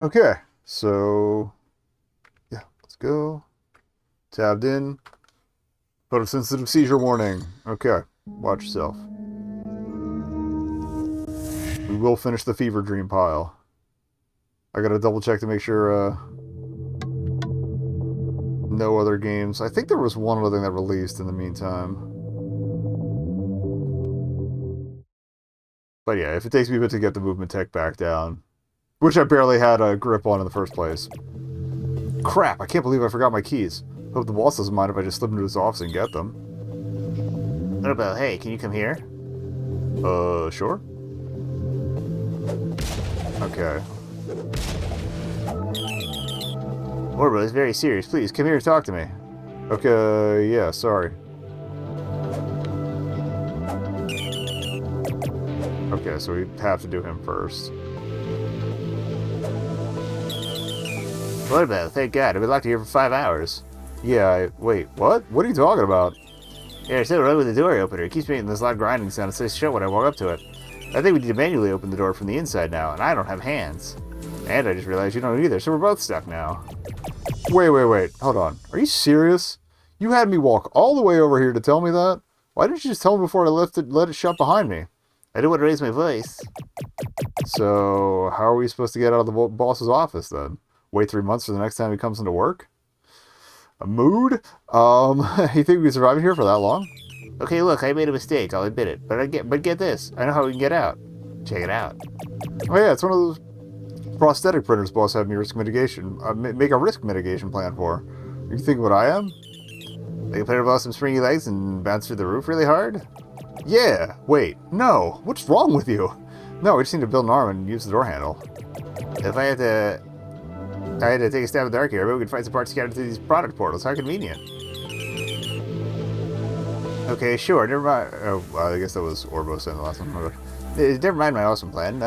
Okay, so yeah, let's go. Tabbed in. Photosensitive seizure warning. Okay, watch yourself. We will finish the Feverdream pile. I gotta double check to make sure no other games. I think there was one other thing that released in the meantime. But yeah, if it takes me a bit to get the movement tech back down, which I barely had a grip on in the first place. Crap, I can't believe I forgot my keys. Hope the boss doesn't mind if I just slip into his office and get them. Orbo, hey, can you come here? Sure. Okay. Orbo is very serious. Please, come here and talk to me. Okay, yeah, sorry. Okay, so we have to do him first. Orbo, thank God. I've been locked here for 5 hours. Yeah, wait, what? What are you talking about? There's something wrong with the door opener. It keeps making this loud grinding sound. It says shut when I walk up to it. I think we need to manually open the door from the inside now, and I don't have hands. And I just realized you don't either, so we're both stuck now. Wait. Hold on. Are you serious? You had me walk all the way over here to tell me that? Why didn't you just tell me before I let it shut behind me? I didn't want to raise my voice. So, how are we supposed to get out of the boss's office then? Wait 3 months for the next time he comes into work? A mood? You think we can survive here for that long? Okay, look, I made a mistake. I'll admit it. But get this. I know how we can get out. Check it out. Oh yeah, it's one of those prosthetic printers boss have me risk mitigation. Make a risk mitigation plan for. You think what I am? They can put above some springy legs and bounce through the roof really hard? Yeah. Wait. No. What's wrong with you? No, we just need to build an arm and use the door handle. If I had to take a stab at the dark here, but we could find some parts scattered through these product portals. How convenient. Okay, sure. Never mind. Oh, well, I guess that was Orbo saying the last one. Okay. Never mind my awesome plan.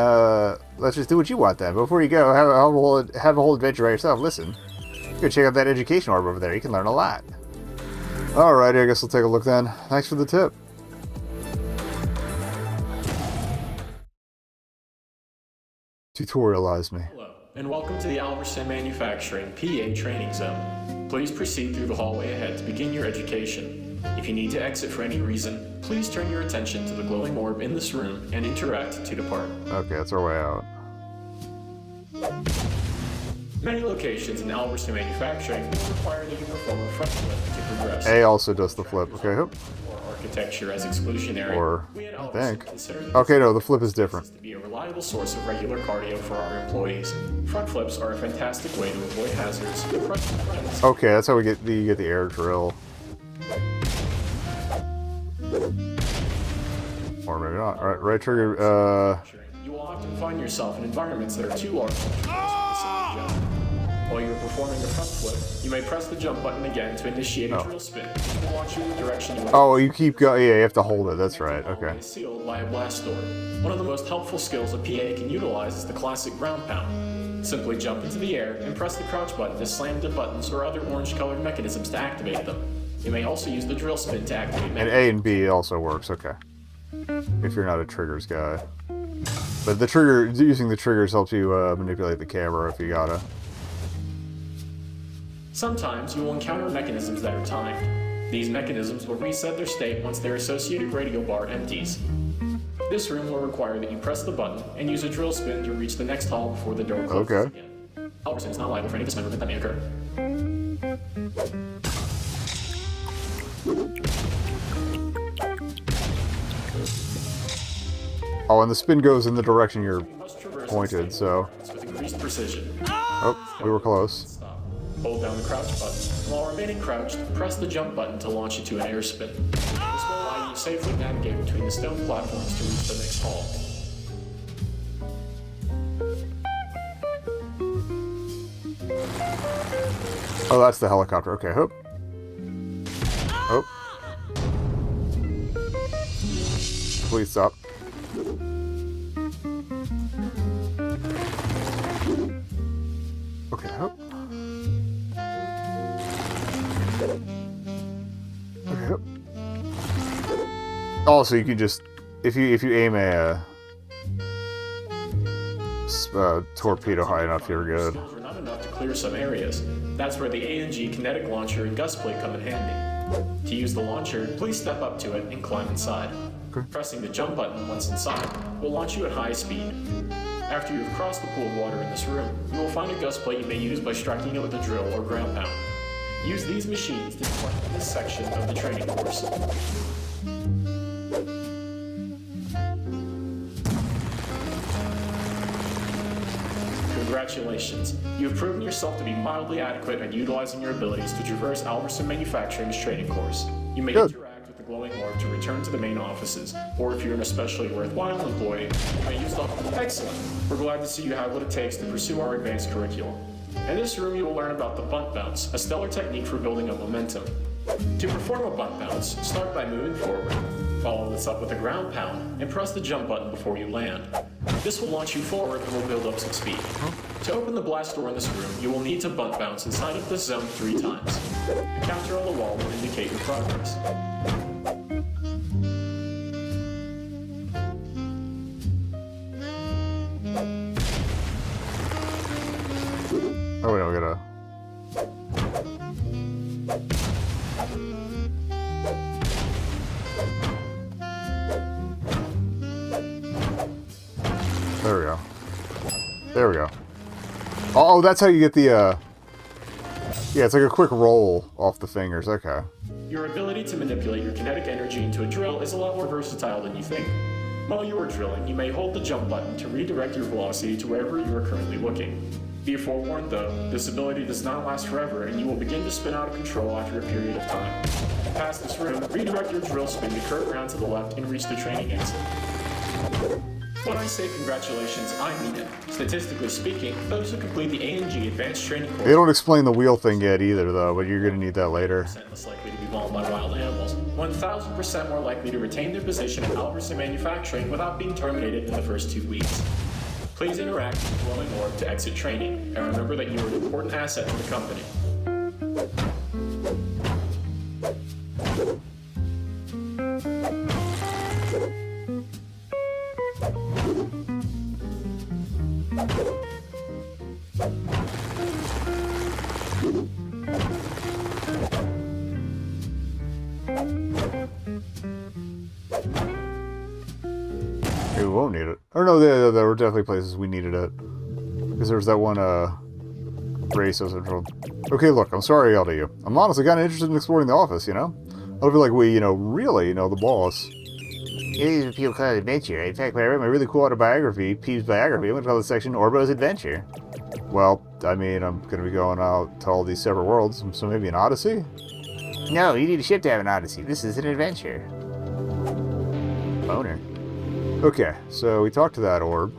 Let's just do what you want then. Before you go, have a whole adventure by yourself. Listen, go check out that education orb over there. You can learn a lot. Alrighty, I guess we'll take a look then. Thanks for the tip. Tutorialize me. Hello, and welcome to the Albertson Manufacturing PA Training Zone. Please proceed through the hallway ahead to begin your education. If you need to exit for any reason, please turn your attention to the glowing orb in this room and interact to depart. Okay, that's our way out. Many locations in Albertson Manufacturing will require that you perform a front flip to progress. A also does the flip. Okay, hoop. Architecture as exclusionary. Or, we at I Albertson think. consider Okay, no, the flip is different. to be a reliable source of regular cardio for our employees. Front flips are a fantastic way to avoid hazards. Okay, that's how you get the air drill. Or maybe not. Alright, right trigger, You will often find yourself in environments that are too large to jump. While you are performing the front flip, you may press the jump button again to initiate a drill spin, which will launch you in the direction you want. Oh, you keep going. Yeah, you have to hold it. That's right. Okay. Sealed by a blast door. One of the most helpful skills a PA can utilize is the classic ground pound. Simply jump into the air and press the crouch button to slam into buttons or other orange-colored mechanisms to activate them. You may also use the drill spin to activate mechanisms. And A and B also works. Okay. If you're not a triggers guy. But using the triggers helps you manipulate the camera if you gotta. Sometimes you will encounter mechanisms that are timed. These mechanisms will reset their state once their associated radio bar empties. This room will require that you press the button and use a drill spin to reach the next hall before the door closes again. Albertson is not liable for any dismemberment that may occur. Oh, and the spin goes in the direction you're pointed, so... With increased precision. Oh, we were close. Hold down the crouch button. While remaining crouched, press the jump button to launch you to an air spin. This will allow you to safely navigate between the stone platforms to reach the next hall. Oh, that's the helicopter. Okay, hope. Oh. Please stop. Okay, hope. Okay, hope. Also, you can just if you aim a torpedo high enough, you're good. Skills are not enough to clear some areas. That's where the ANG kinetic launcher and gust plate come in handy. To use the launcher, please step up to it and climb inside. Okay. Pressing the jump button once inside will launch you at high speed. After you have crossed the pool of water in this room, you will find a gust plate you may use by striking it with a drill or ground pound. Use these machines to deflect this section of the training course. Congratulations, you have proven yourself to be mildly adequate at utilizing your abilities to traverse Alberson Manufacturing's training course. You may interact with the glowing orb to return to the main offices, or if you're an especially worthwhile employee, you may use the... Excellent! We're glad to see you have what it takes to pursue our advanced curriculum. In this room you will learn about the bunt bounce, a stellar technique for building up momentum. To perform a bunt bounce, start by moving forward. Follow this up with a ground pound, and press the jump button before you land. This will launch you forward and will build up some speed. To open the blast door in this room, you will need to bunt bounce inside of this zone 3 times. A counter on the wall will indicate your progress. Oh wait, we gotta... There we go. There we go. Oh, that's how you get the, yeah, it's like a quick roll off the fingers. Okay. Your ability to manipulate your kinetic energy into a drill is a lot more versatile than you think. While you are drilling, you may hold the jump button to redirect your velocity to wherever you are currently looking. Be forewarned though, this ability does not last forever and you will begin to spin out of control after a period of time. Past this room, redirect your drill spin to curve around to the left and reach the training exit. When I say congratulations, I mean it. Statistically speaking, those who complete the ANG Advanced Training Course... They don't explain the wheel thing yet either, though, but you're going to need that later. ...less likely to be mauled by wild animals, 1,000% more likely to retain their position at Alberson Manufacturing without being terminated in the first 2 weeks. Please interact with the glowing orb to exit training, and remember that you are an important asset to the company. We won't need it. Or no, there were definitely places we needed it. Because there was that one, race I was controlled. Okay, look, I'm sorry I yelled at you. I'm honestly kind of interested in exploring the office, you know? I feel like we, really know the boss. It is people call it adventure. In fact, when I read my really cool autobiography, Peeves' biography, I'm going to call this section Orbo's Adventure. Well, I mean, I'm going to be going out to all these separate worlds, so maybe an Odyssey? No, you need a ship to have an Odyssey. This is an adventure. Boner. Okay, so we talked to that orb.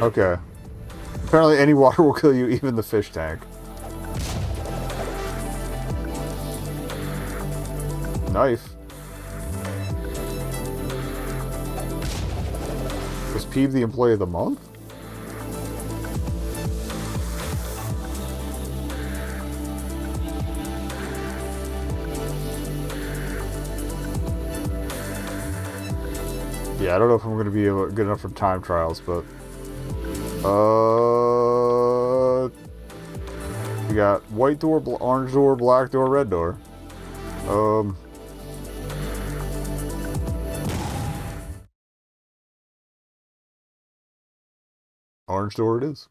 Okay. Apparently any water will kill you, even the fish tank. Knife. Was Peeve the employee of the month? Yeah, I don't know if I'm going to be good enough for time trials, but... we got white door, orange door, black door, red door. Orange door it is.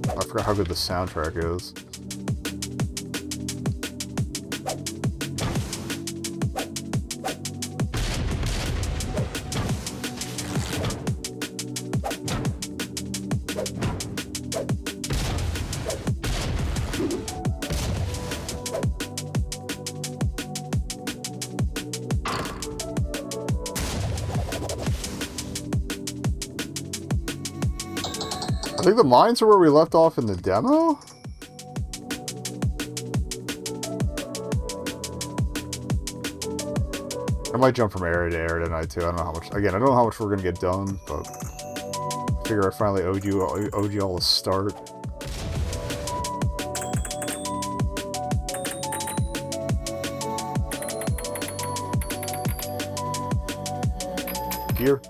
I forgot how good the soundtrack is. I think the mines are where we left off in the demo? might jump from area to area tonight too. I don't know how much. Again, I don't know how much we're gonna get done, but I figure I finally owed you all a start. Here.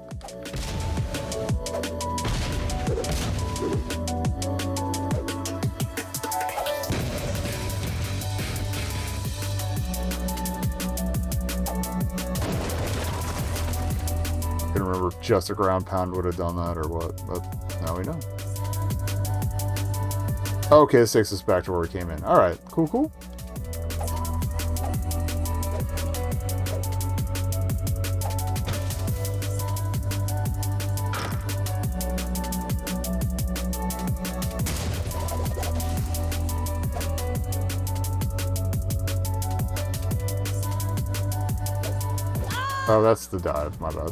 Couldn't remember if just a ground pound would have done that or what, but now we know. Okay, this takes us back to where we came in. Alright, cool, cool. Oh, that's the dive, my bad.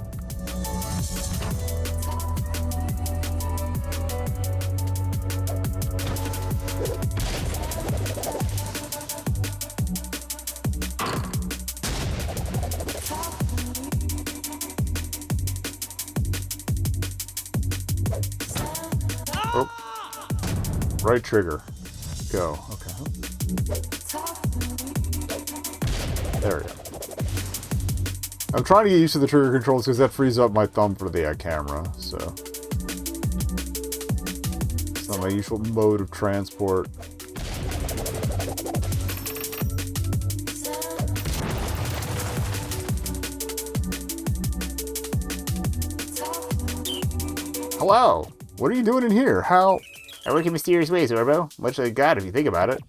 Oh. Right trigger. Go. Okay. There we go. I'm trying to get used to the trigger controls because that frees up my thumb for the camera, so. It's not my usual mode of transport. Hello! What are you doing in here? How? I work in mysterious ways, Orbo. Much like God, if you think about it.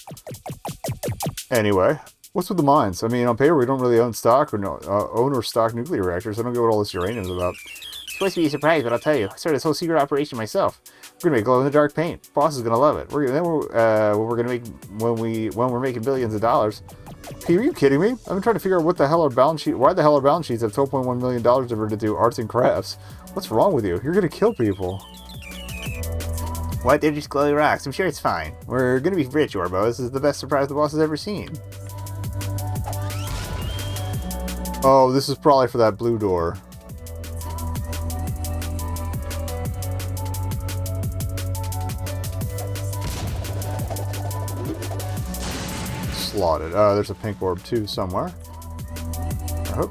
Anyway. What's with the mines? I mean, on paper, we don't really own stock or own or stock nuclear reactors. I don't get what all this uranium's about. It's supposed to be a surprise, but I'll tell you. I started this whole secret operation myself. We're gonna make glow-in-the-dark paint. Boss is gonna love it. We're gonna make when we're making billions of dollars. Are you kidding me? I've been trying to figure out what the hell our balance sheet. Why the hell our balance sheets have $12.1 million diverted to do arts and crafts? What's wrong with you? You're gonna kill people. What? They're just glowing rocks. I'm sure it's fine. We're gonna be rich, Orbo. This is the best surprise the boss has ever seen. Oh, this is probably for that blue door. Slotted. There's a pink orb too somewhere. I hope.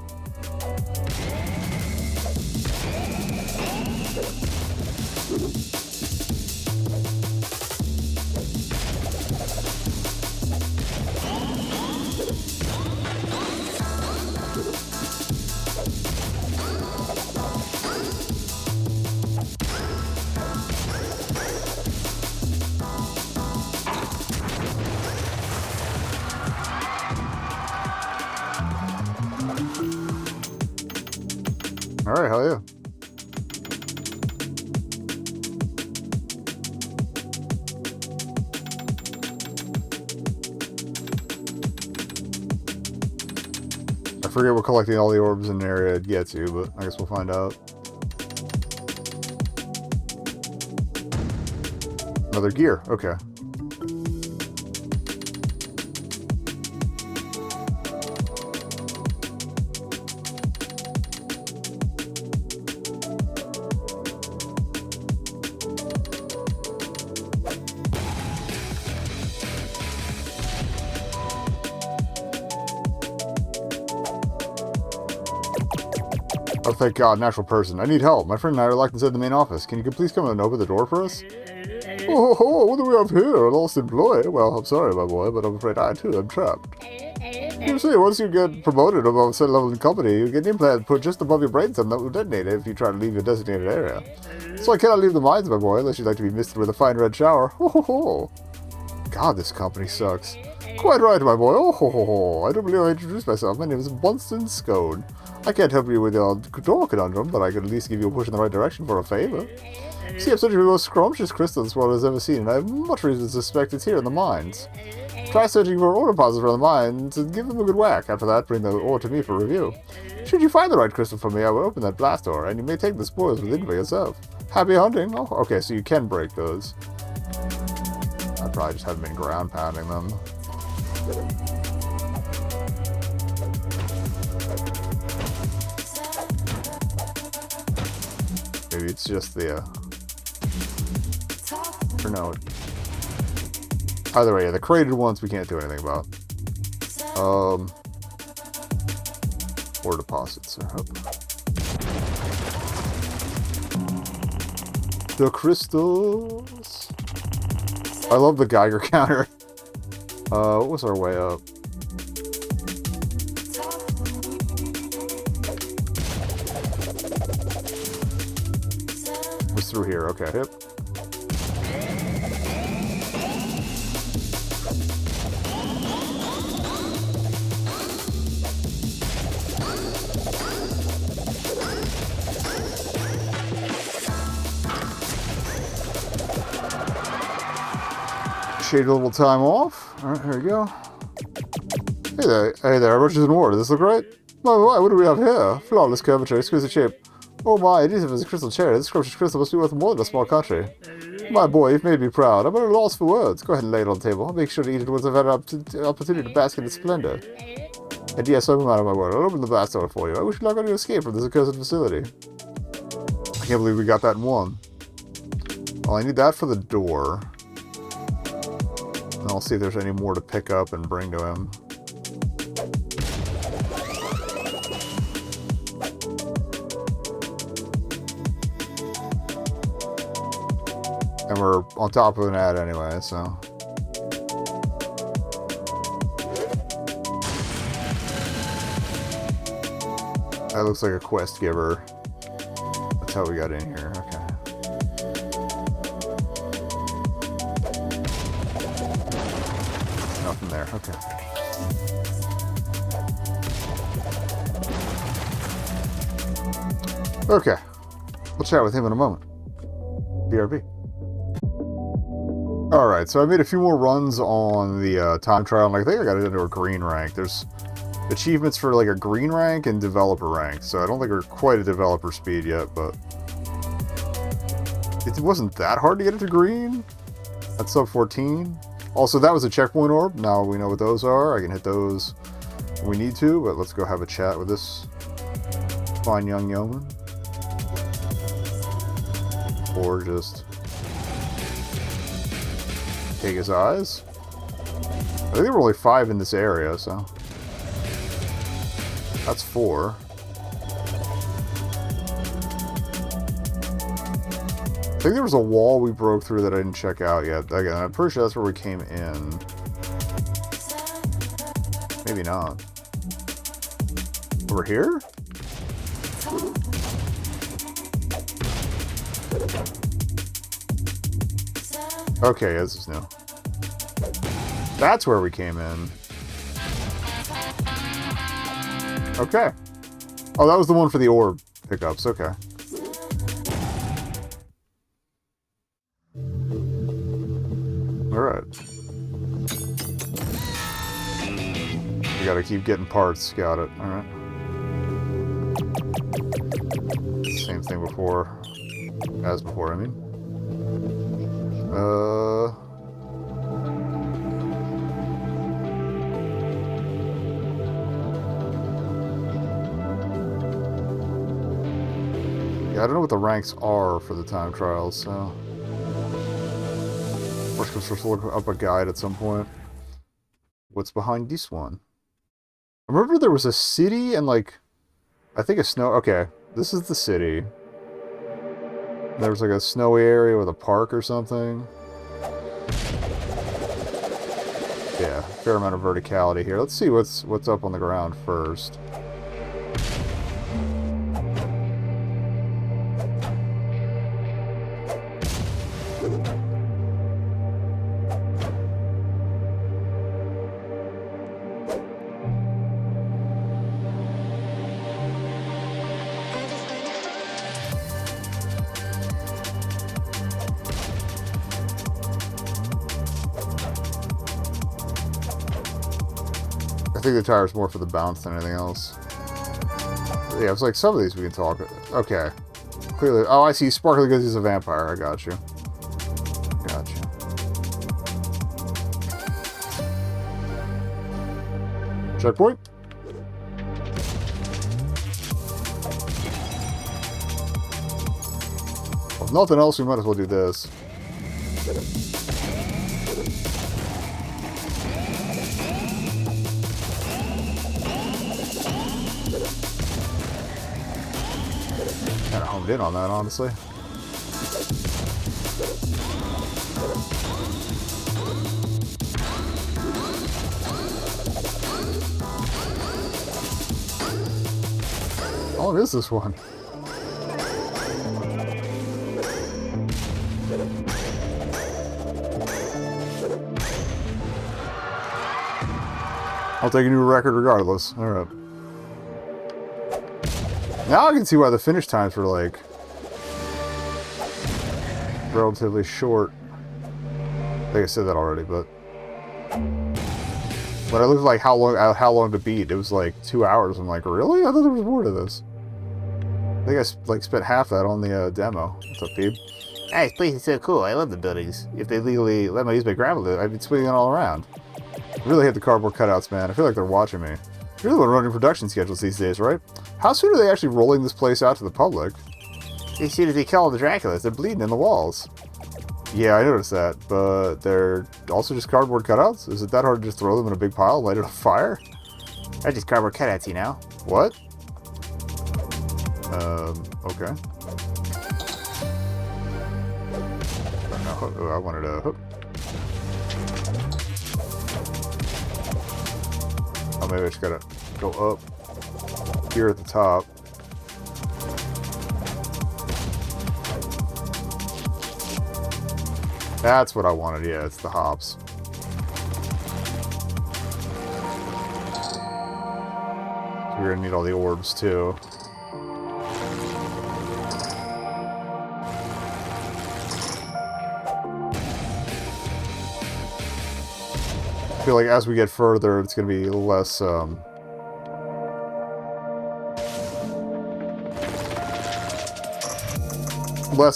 Alright, hell yeah. I forget what collecting all the orbs in the area gets you, but I guess we'll find out. Another gear, okay. Oh, thank God, natural person. I need help. My friend and I are locked inside the main office. Can you please come and open the door for us? Oh, what do we have here? A lost employee? Well, I'm sorry, my boy, but I'm afraid I, too, am trapped. You see, once you get promoted above a certain level in the company, you get an implant put just above your brainstem that will detonate if you try to leave your designated area. So I cannot leave the mines, my boy, unless you'd like to be misted with a fine red shower. God, this company sucks. Quite right, my boy. I don't believe I introduced myself. My name is Bunston Scone. I can't help you with your door conundrum, but I could at least give you a push in the right direction for a favor. See, I'm searching for the most scrumptious crystal this world has ever seen, and I have much reason to suspect it's here in the mines. Try searching for ore deposits around the mines and give them a good whack. After that, bring the ore to me for review. Should you find the right crystal for me, I will open that blast door, and you may take the spoils within for yourself. Happy hunting. Oh, okay, so you can break those. I probably just haven't been ground pounding them. Maybe it's just the, or no. Either way, yeah, the crated ones we can't do anything about. Or deposits, I hope. The crystals. I love the Geiger counter. What was our way up? Was through here, okay. Yep. Shade a little time off. Alright, here we go. Hey there, much in order. This look right? My, what do we have here? Flawless curvature, exquisite shape. Oh my, it is a crystal cherry. This scrumptious crystal must be worth more than a small country. My boy, you've made me proud. I'm at a loss for words. Go ahead and lay it on the table. I'll make sure to eat it once I've had an opportunity to bask in its splendor. And yes, I'm a man of my word. I'll open the blast door for you. I wish you luck on your escape from this accursed facility. I can't believe we got that in one. Well, I need that for the door. And I'll see if there's any more to pick up and bring to him. And we're on top of an ad anyway, so. That looks like a quest giver. That's how we got in here, okay. Nothing there, okay. Okay. We'll chat with him in a moment. BRB. Alright, so I made a few more runs on the time trial, and I think I got it into a green rank. There's achievements for like a green rank and developer rank, so I don't think we're quite at developer speed yet, but it wasn't that hard to get into green at sub 14. Also, that was a checkpoint orb. Now we know what those are. I can hit those when we need to, but let's go have a chat with this fine young yeoman. Or just take his eyes. I think there were only 5 in this area, so that's 4. I think there was a wall we broke through that I didn't check out yet. Again, I'm pretty sure that's where we came in. Maybe not. Over here? Okay, this is new. That's where we came in. Okay. Oh, that was the one for the orb pickups. Okay. Alright. We gotta keep getting parts. Got it. Alright. Same thing before. As before, I mean. Yeah, I don't know what the ranks are for the time trials, so. Worst comes first, look up a guide at some point. What's behind this one? I remember there was a city and like, I think a snow. Okay, this is the city. There was like a snowy area with a park or something. Yeah, fair amount of verticality here. Let's see what's up on the ground first. I think the tire's more for the bounce than anything else. Yeah, it's like some of these we can talk. Okay. Clearly. Oh, I see. Sparkly because he's a vampire. I got you. Got you. Checkpoint. If nothing else, we might as well do this. Kind of homed in on that, honestly. How long is this one? I'll take a new record regardless. Alright. Now I can see why the finish times were, like, relatively short. I think I said that already, but when I looked like how long to beat, it was like 2 hours. I'm like, really? I thought there was more to this. I think I like spent half that on the demo. What's up, Pete? Hey, this place is so cool. I love the buildings. If they legally let me use my gravel, I'd be swinging all around. I really hate the cardboard cutouts, man. I feel like they're watching me. You're the one running production schedules these days, right? How soon are they actually rolling this place out to the public? As soon as they kill all the Draculas, they're bleeding in the walls. Yeah, I noticed that, but they're also just cardboard cutouts? Is it that hard to just throw them in a big pile and light it on fire? They're just cardboard cutouts, you know? What? Okay. Oh, I wanted a hook. Oh, maybe I just gotta go up here at the top. That's what I wanted, yeah, it's the hops. So we're gonna need all the orbs, too. I feel like as we get further, it's gonna be less,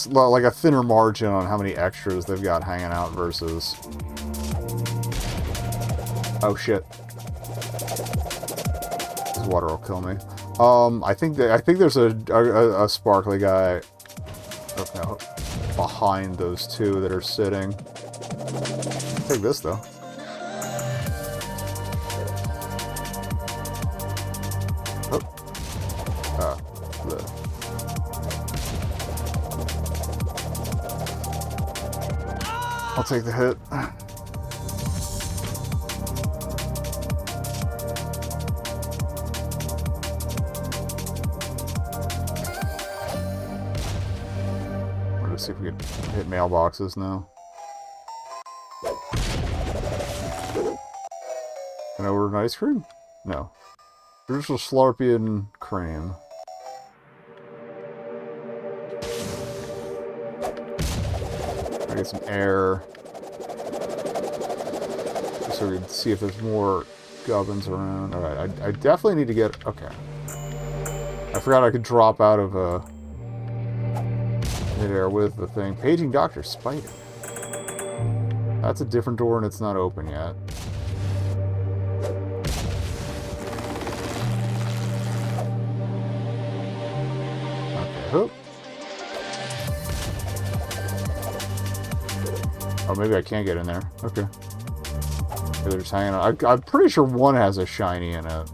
like a thinner margin on how many extras they've got hanging out versus... Oh shit. This water will kill me. I think there's a sparkly guy behind those two that are sitting. Take this though. I'll take the hit. Let's see if we can hit mailboxes now. Can I order an ice cream? No. Traditional Slurpee and cream. Get some air. Just so we can see if there's more gubbins around. Alright, I definitely need to get... Okay. I forgot I could drop out of mid-air with the thing. Paging Dr. Spider. That's a different door and it's not open yet. Okay, hoop. Oh, maybe I can't get in there. Okay. Maybe they're just hanging out. I'm pretty sure one has a shiny in it.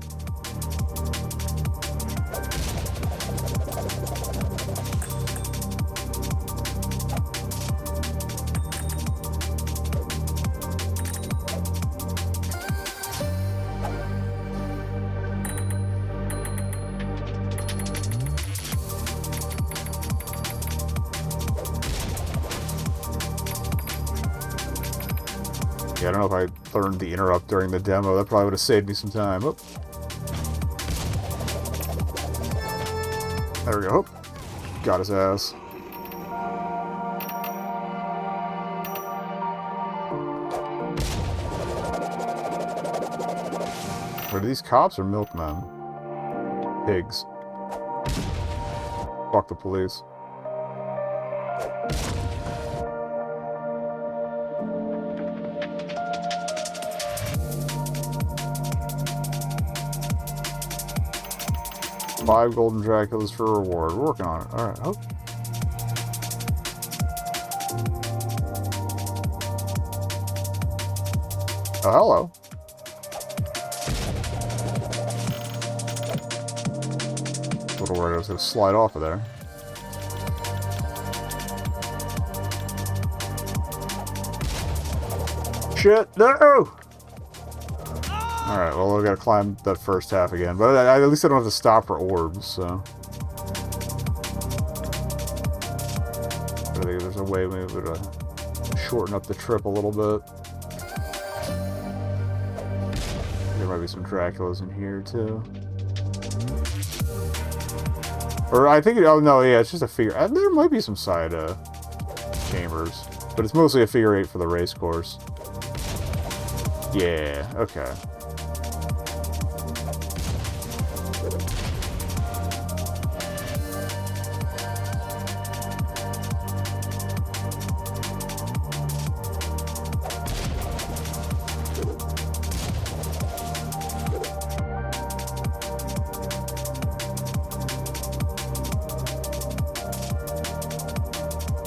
Yeah, I don't know if I learned the interrupt during the demo. That probably would have saved me some time. Oh. There we go. Oh. Got his ass. Are these cops or milkmen? Pigs. Fuck the police. $5 golden Draculas for reward. We're working on it. Alright, hope. Oh, hello. A little worried I was going to slide off of there. Shit, no! Alright, well, we gotta climb that first half again. But at least I don't have to stop for orbs, so... I think there's a way maybe to shorten up the trip a little bit. There might be some Draculas in here, too. Or I think... Oh, no, yeah, it's just a figure... there might be some side chambers. But it's mostly a figure 8 for the race course. Yeah, okay.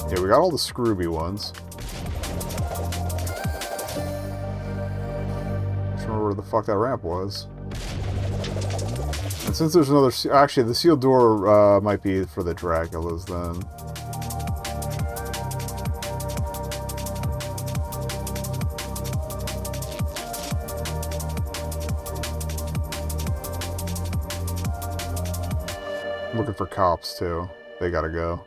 Yeah, we got all the Scrooby ones. Where the fuck that ramp was. And since there's another... Actually, the sealed door might be for the Draculas, then. I'm looking for cops, too. They gotta go.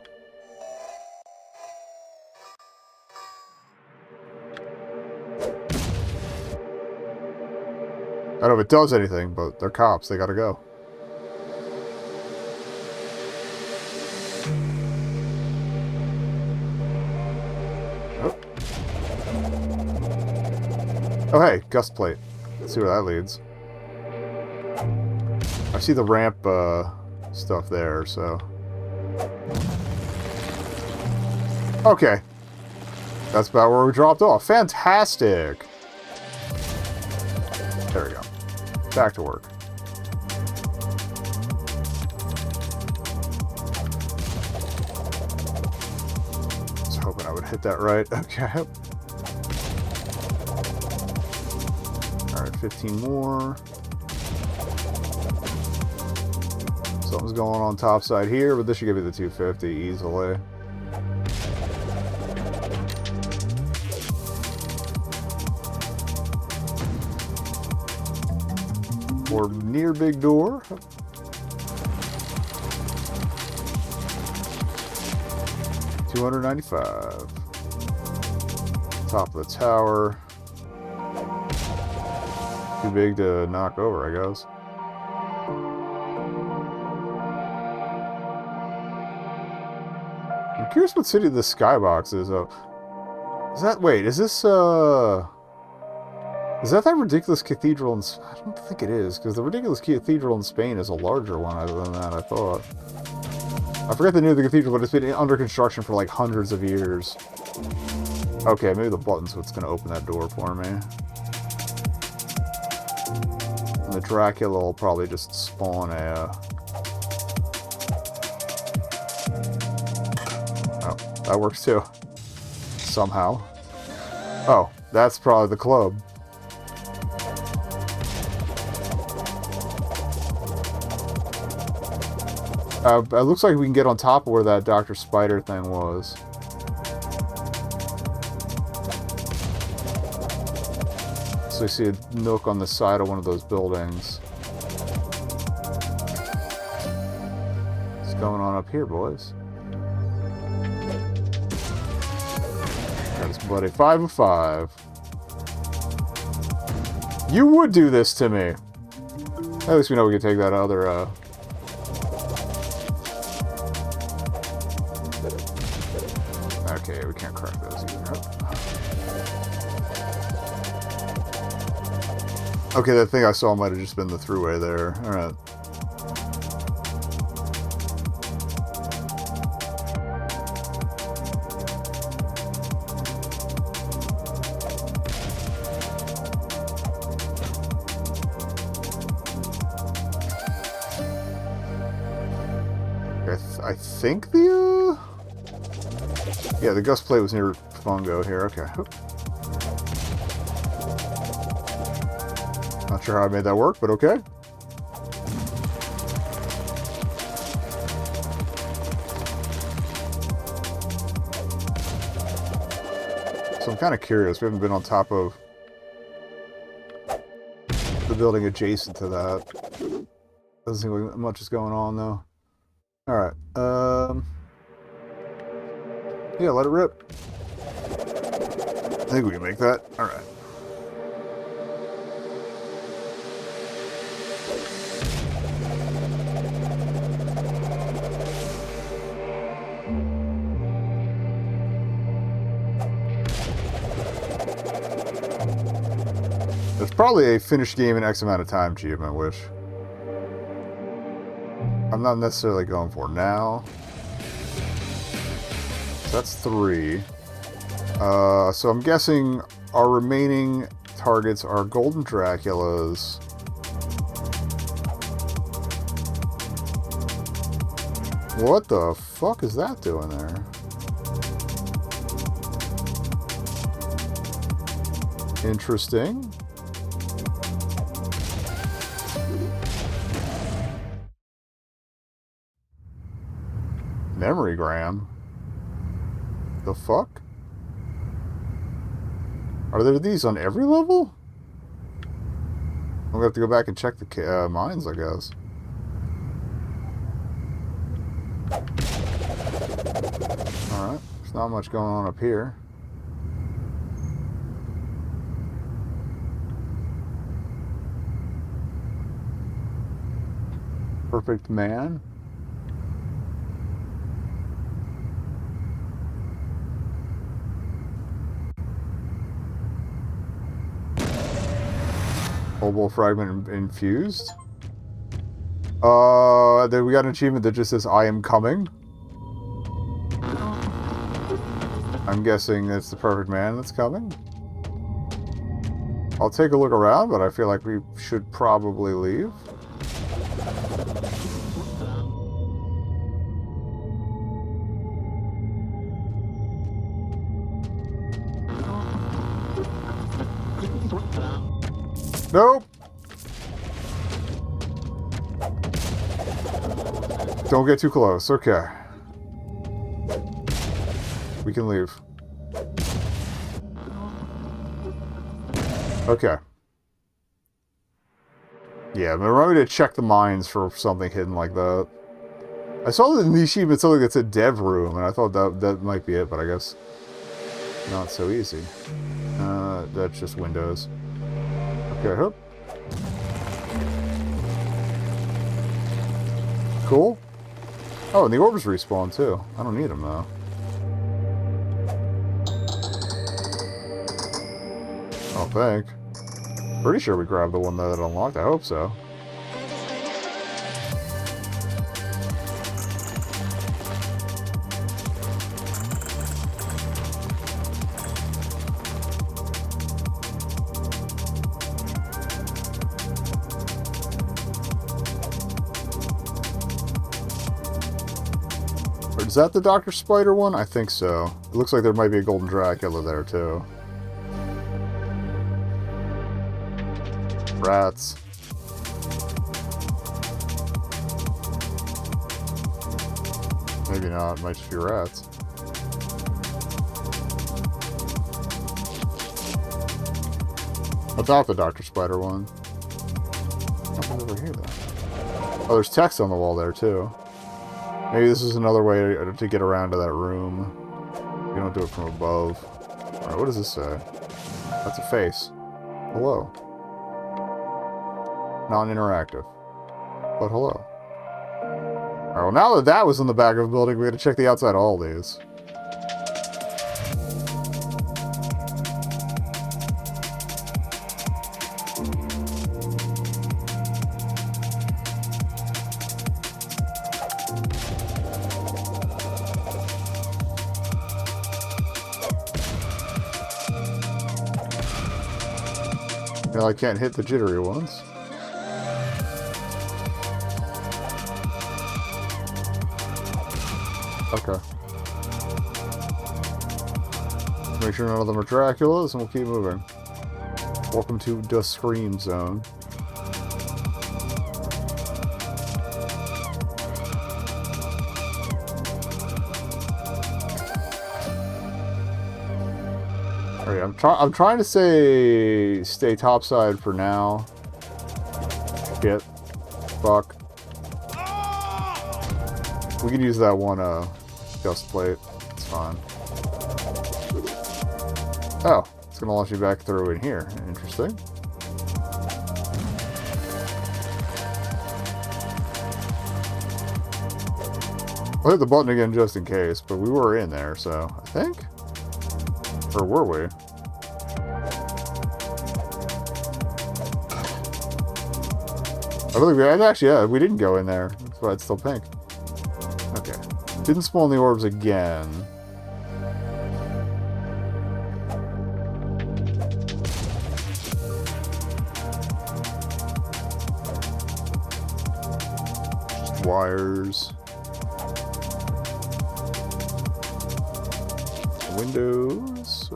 I don't know if it does anything, but they're cops. They gotta go. Oh. Oh, hey, gust plate. Let's see where that leads. I see the ramp stuff there, so... Okay. That's about where we dropped off. Fantastic! There we go. Back to work. I was hoping I would hit that right. Okay. Alright, 15 more. Something's going on top side here, but this should give me the 250 easily. Or near big door. $295. Top of the tower. Too big to knock over, I guess. I'm curious what city the skybox is. Is that... Wait, is this, Is that ridiculous cathedral in... I don't think it is, because the ridiculous cathedral in Spain is a larger one other than that, I thought. I forget the name of the cathedral, but it's been under construction for like hundreds of years. Okay, maybe the button's what's going to open that door for me. And the Dracula will probably just spawn a... Oh, that works too. Somehow. Oh, that's probably the club. It looks like we can get on top of where that Dr. Spider thing was. So you see a nook on the side of one of those buildings. What's going on up here, boys? Got his buddy 5 of 5. You would do this to me! At least we know we can take that other, Okay, we can't crack those either. Okay, that thing I saw might have just been the throughway there. Alright. I think the, Yeah, the gust plate was near Fungo here. Okay. Not sure how I made that work, but okay. So I'm kind of curious. We haven't been on top of the building adjacent to that. Doesn't seem like much is going on, though. Alright. Yeah, let it rip. I think we can make that. Alright. There's probably a finished game in X amount of time achievement, which I'm not necessarily going for now. So that's 3. So I'm guessing our remaining targets are Golden Draculas. What the fuck is that doing there? Interesting. Memorygram? The fuck? Are there these on every level? I'm gonna have to go back and check the mines, I guess. Alright, there's not much going on up here. Perfect man. Orbo fragment infused. Then we got an achievement that just says I am coming. I'm guessing it's the perfect man that's coming. I'll take a look around, but I feel like we should probably leave. Nope. Don't get too close. Okay. We can leave. Okay. Yeah, but remind me to check the mines for something hidden like that. I saw that in the achievement something that said dev room, and I thought that might be it, but I guess not so easy. That's just windows. Okay, hoop. Cool. Oh, and the orbs respawn too. I don't need them though. I don't think. Pretty sure we grabbed the one that unlocked. I hope so. Is that the Dr. Spider one? I think so. It looks like there might be a Golden Dracula there, too. Rats. Maybe not. It might just be rats. Without the Dr. Spider one. Nothing over here, though. Oh, there's text on the wall there, too. Maybe this is another way to get around to that room. You don't do it from above. Alright, what does this say? That's a face. Hello. Non-interactive. But hello. Alright, well now that that was in the back of a building, we gotta check the outside of all these. I can't hit the jittery ones. Okay. Make sure none of them are Draculas, and we'll keep moving. Welcome to the Scream Zone. Alright, I'm trying to stay topside for now. Shit. Fuck. We could use that one gust plate. It's fine. Oh, it's gonna launch me back through in here. Interesting. I'll hit the button again just in case, but we were in there, so I think. Or were we? I believe we actually, yeah, we didn't go in there. That's why it's still pink. Okay. Didn't spawn the orbs again. Just wires. Windows.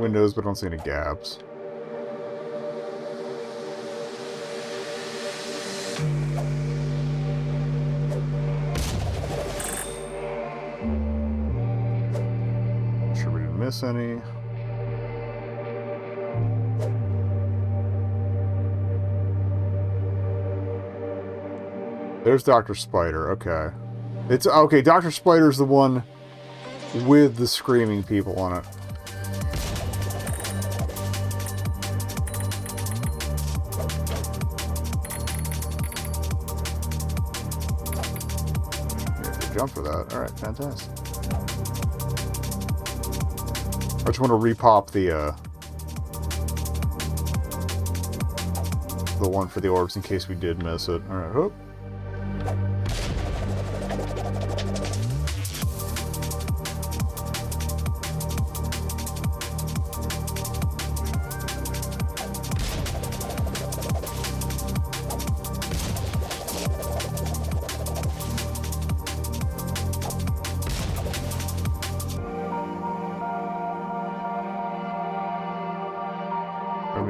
Windows, but I don't see any gaps. Sure we didn't miss any. There's Dr. Spider, okay. It's okay, Dr. Spider's the one with the screaming people on it. Jump for that. Alright, fantastic. I just want to repop the one for the orbs in case we did miss it. Alright, hope.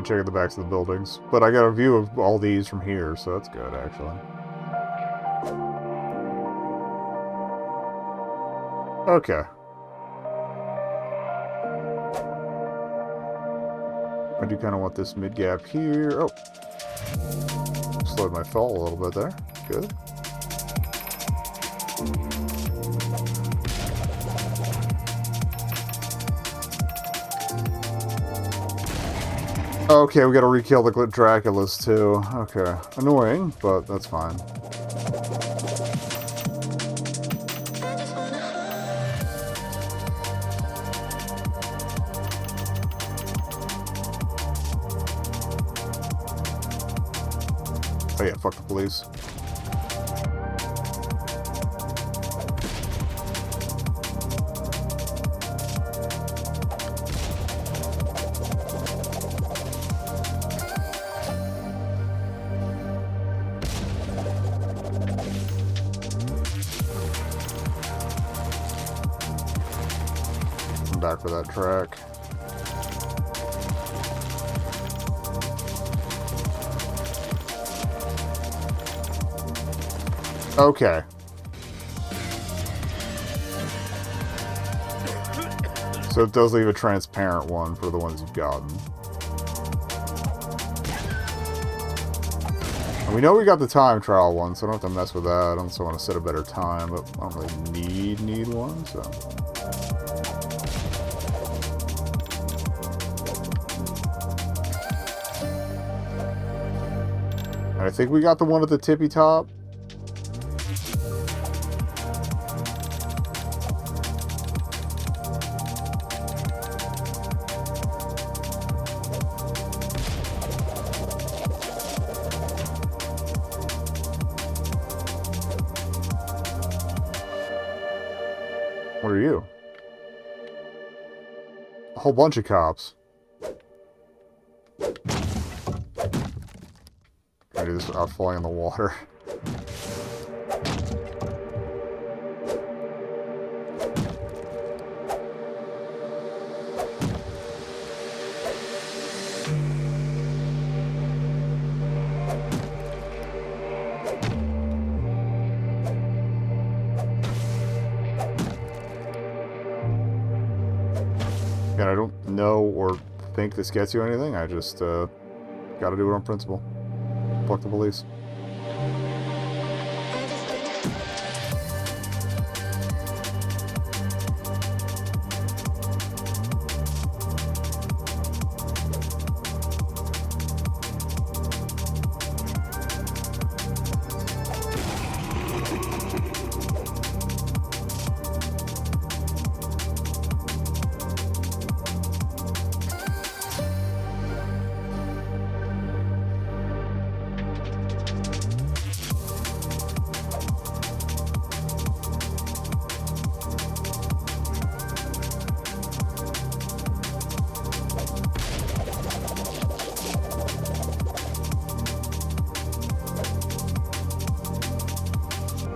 Check at the backs of the buildings. But I got a view of all these from here, so that's good, actually. Okay. I do kind of want this mid-gap here. Oh. Slowed my fall a little bit there. Good. Okay, we gotta re-kill the Draculas too. Okay. Annoying, but that's fine. Oh yeah, fuck the police. Back for that track. Okay. So it does leave a transparent one for the ones you've gotten. And we know we got the time trial one, so I don't have to mess with that. I also want to set a better time, but I don't really need one, so... I think we got the one at the tippy top. What are you? A whole bunch of cops. Can I do this without falling in the water? And I don't know or think this gets you anything. I just gotta do it on principle. Fuck the police.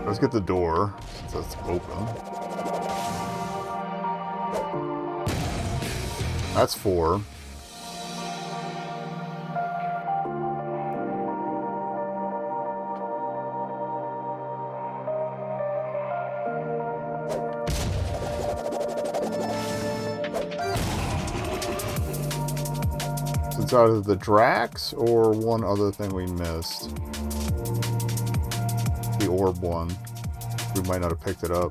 Let's get the door, since that's open. That's 4. So it's either the Drax or one other thing we missed. The orb one. We might not have picked it up.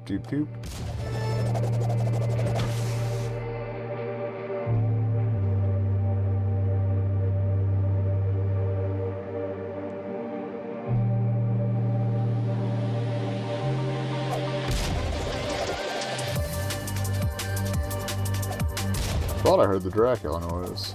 Doop. Thought I heard the Dracula noise.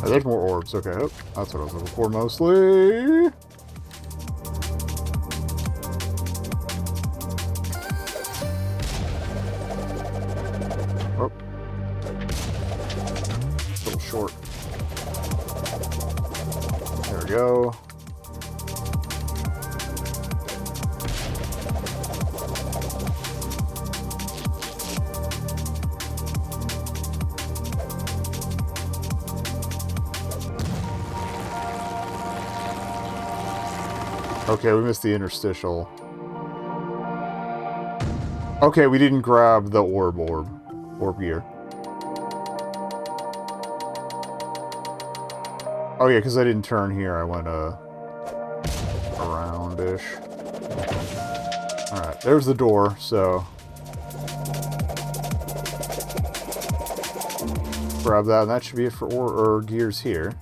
Oh, there's more orbs. Okay, oh, that's what I was looking for mostly. Oh. A little short. There we go. Okay, we missed the interstitial. Okay, we didn't grab the orb gear. Oh yeah, because I didn't turn here. I went around-ish. Alright, there's the door, so grab that, and that should be it for gears here.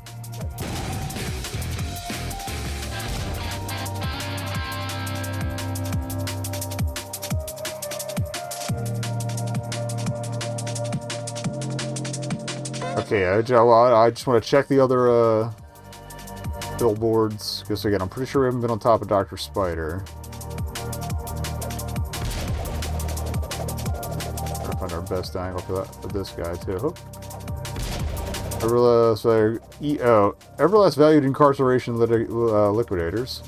Okay, I just want to check the other billboards, because again, I'm pretty sure we haven't been on top of Dr. Spider. Gotta find our best angle for this guy too. Ever less valued incarceration liquidators.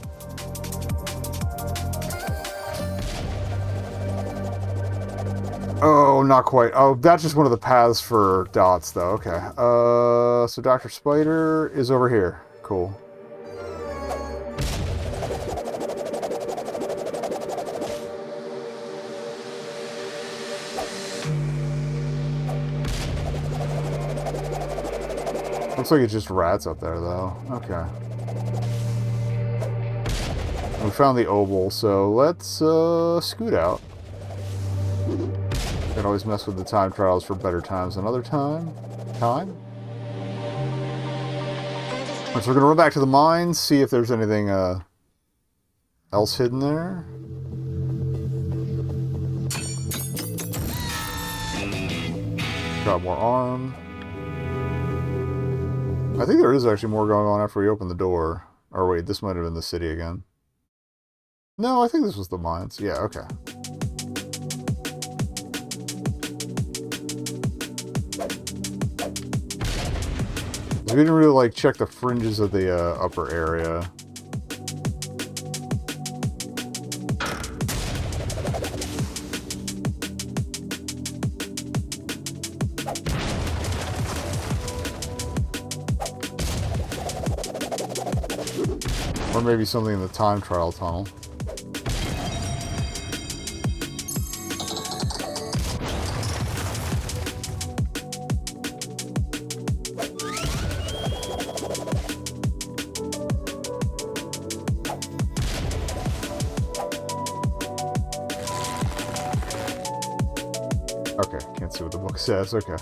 Oh, not quite. Oh, that's just one of the paths for dots, though. Okay. So Dr. Spider is over here. Cool. Looks like it's just rats up there, though. Okay. We found the oval, so let's scoot out. Can always mess with the time trials for better times another time. So we're gonna run back to the mines, see if there's anything else hidden there. Got more arm. I think there is actually more going on after we open the door. Or wait, this might have been the city again. No, I think this was the mines. Yeah, okay. We didn't really, like, check the fringes of the upper area. Or maybe something in the time trial tunnel. Okay, can't see what the book says. Okay.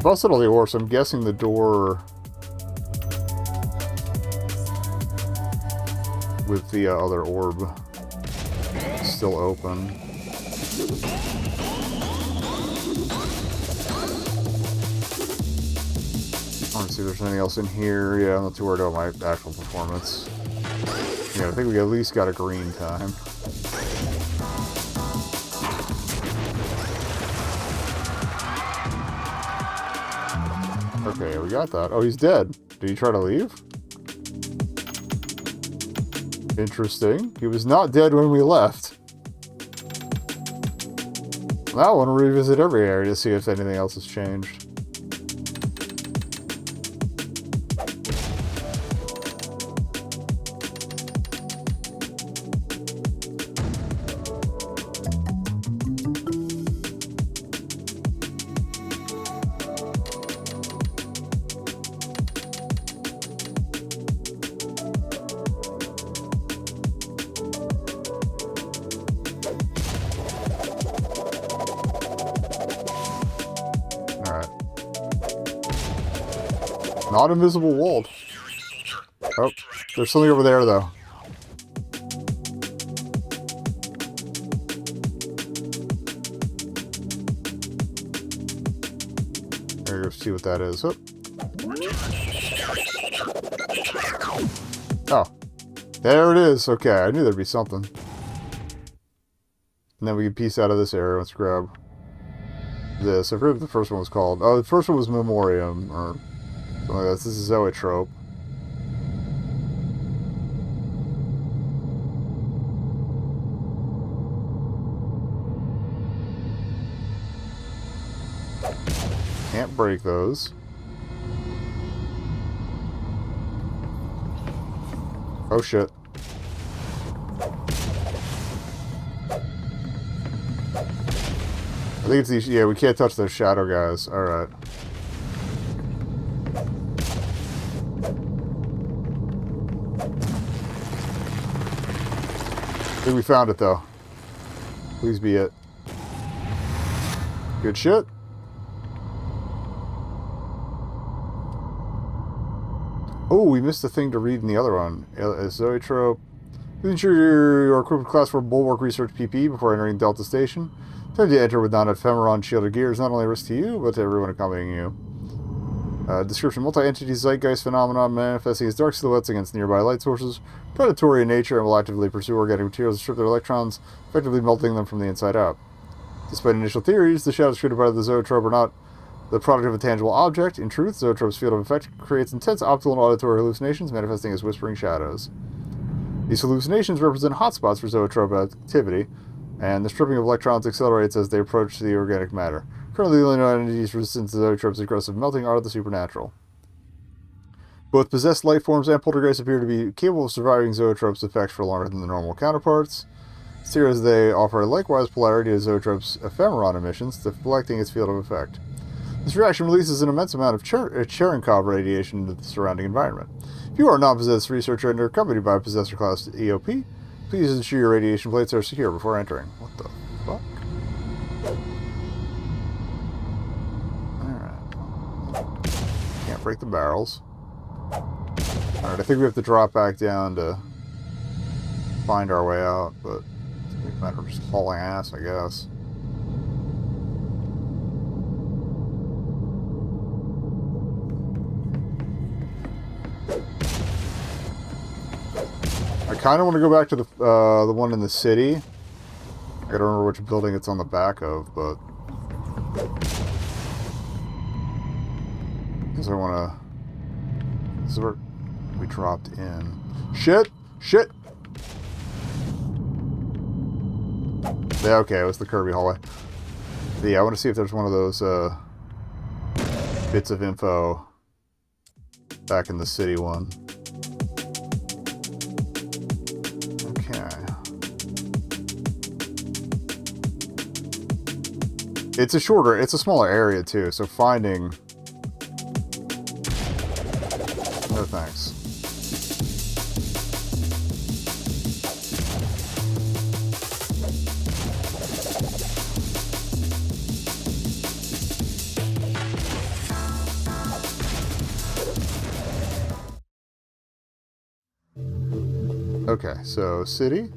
Busted all the ore, so I'm guessing the door with the other orb is still open. I want to see if there's anything else in here. Yeah, I'm not too worried about my actual performance. Yeah, I think we at least got a green time. Okay, we got that. Oh, he's dead. Did he try to leave? Interesting. He was not dead when we left. Now I want to revisit every area to see if anything else has changed. Not invisible wall. Oh, there's something over there, though. Let's see what that is. Oh. Oh. There it is. Okay, I knew there'd be something. And then we can piece out of this area. Let's grab this. I forget what the first one was called. Oh, the first one was Memoriam, or something like that. This is Zoetrope. Can't break those. Oh shit. I think it's these, yeah, we can't touch those shadow guys. Alright. I think we found it though. Please be it. Good shit. Oh, we missed the thing to read in the other one. Zoetrope. Ensure you're equipped with class 4 Bulwark Research PPE before entering Delta Station. Time to enter with non-ephemeron shielded gear is not only a risk to you, but to everyone accompanying you. Description: multi-entity zeitgeist phenomenon manifesting as dark silhouettes against nearby light sources, predatory in nature, and will actively pursue organic materials and strip their electrons, effectively melting them from the inside out. Despite initial theories, the shadows created by the zoetrope are not the product of a tangible object. In truth, zoetrope's field of effect creates intense optical and auditory hallucinations, manifesting as whispering shadows. These hallucinations represent hotspots for zoetrope activity, and the stripping of electrons accelerates as they approach the organic matter. Currently, the only known entities resistant to zoetrope's aggressive melting are the supernatural. Both possessed life forms and poltergeists appear to be capable of surviving zoetrope's effects for longer than their normal counterparts. Still, as they offer likewise polarity to zoetrope's ephemeron emissions, deflecting its field of effect. This reaction releases an immense amount of Cherenkov radiation into the surrounding environment. If you are a non-possessed researcher and are accompanied by a possessor class EOP, please ensure your radiation plates are secure before entering. What the fuck? Alright. Can't break the barrels. Alright, I think we have to drop back down to find our way out, but it's a matter of just hauling ass, I guess. I kind of want to go back to the one in the city. I gotta remember which building it's on the back of, but because I want to. This is where we dropped in. Shit! Shit! Yeah, okay, it was the Kirby hallway. But yeah, I want to see if there's one of those bits of info back in the city one. It's a smaller area too, so finding... No thanks. Okay, so city.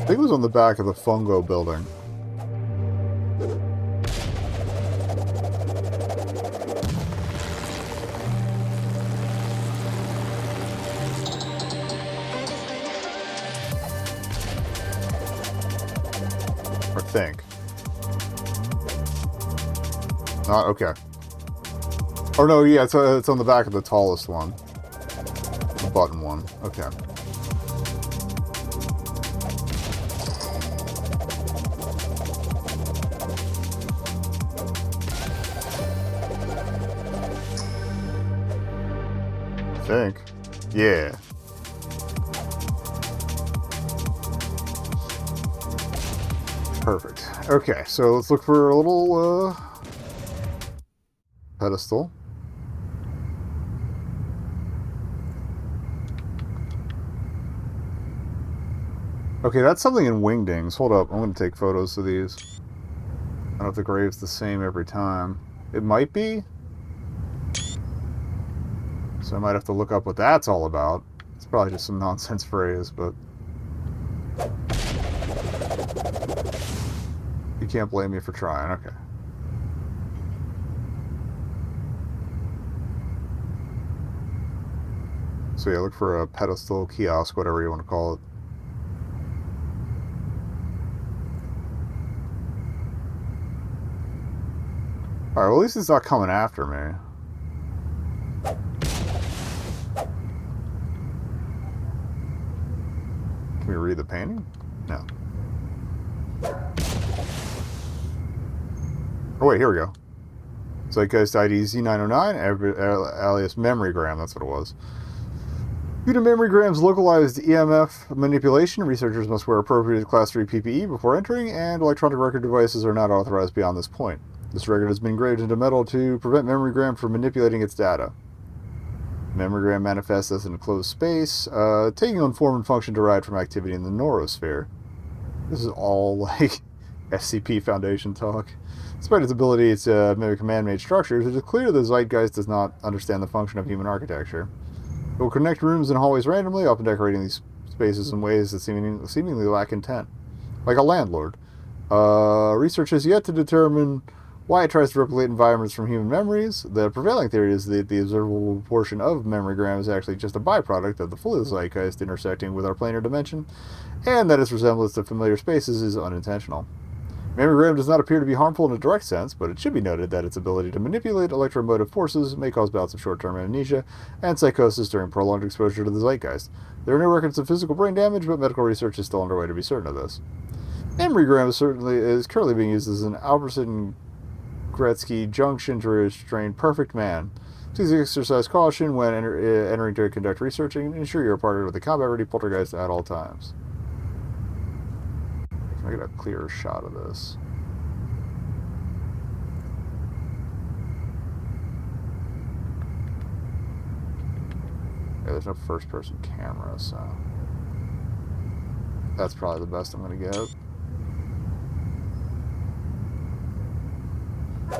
I think it was on the back of the Fungo building. I think. Not okay. Oh no, yeah, it's on the back of the tallest one. The button one. Okay. Think. Yeah. Perfect. Okay, so let's look for a little pedestal. Okay, that's something in Wingdings. Hold up, I'm going to take photos of these. I don't know if the grave's the same every time. It might be. So I might have to look up what that's all about. It's probably just some nonsense phrase, but... You can't blame me for trying, okay. So yeah, look for a pedestal, kiosk, whatever you want to call it. Alright, well at least it's not coming after me. Can we read the painting? No. Oh wait, here we go. Zeitgeist ID Z909, alias Memorygram, that's what it was. Due to Memorygram's localized EMF manipulation, researchers must wear appropriate Class 3 PPE before entering, and electronic record devices are not authorized beyond this point. This record has been engraved into metal to prevent Memorygram from manipulating its data. Memorygram manifests as an enclosed space, taking on form and function derived from activity in the neurosphere. This is all like SCP Foundation talk. Despite its ability to mimic man-made structures, it is clear the Zeitgeist does not understand the function of human architecture. It will connect rooms and hallways randomly, often decorating these spaces in ways that seemingly lack intent. Like a landlord. Research has yet to determine why it tries to replicate environments from human memories. The prevailing theory is that the observable portion of Memorygram is actually just a byproduct of the full Zeitgeist intersecting with our planar dimension, and that its resemblance to familiar spaces is unintentional. Memorygram does not appear to be harmful in a direct sense, but it should be noted that its ability to manipulate electromotive forces may cause bouts of short-term amnesia and psychosis during prolonged exposure to the Zeitgeist. There are no records of physical brain damage, but medical research is still underway to be certain of this. Memorygram is currently being used as an Albertson-Gretzky junction to restrain perfect man. Please exercise caution when entering to conduct research and ensure you are partnered with a combat-ready poltergeist at all times. Can I get a clearer shot of this? Yeah, there's no first-person camera, so that's probably the best I'm going to get.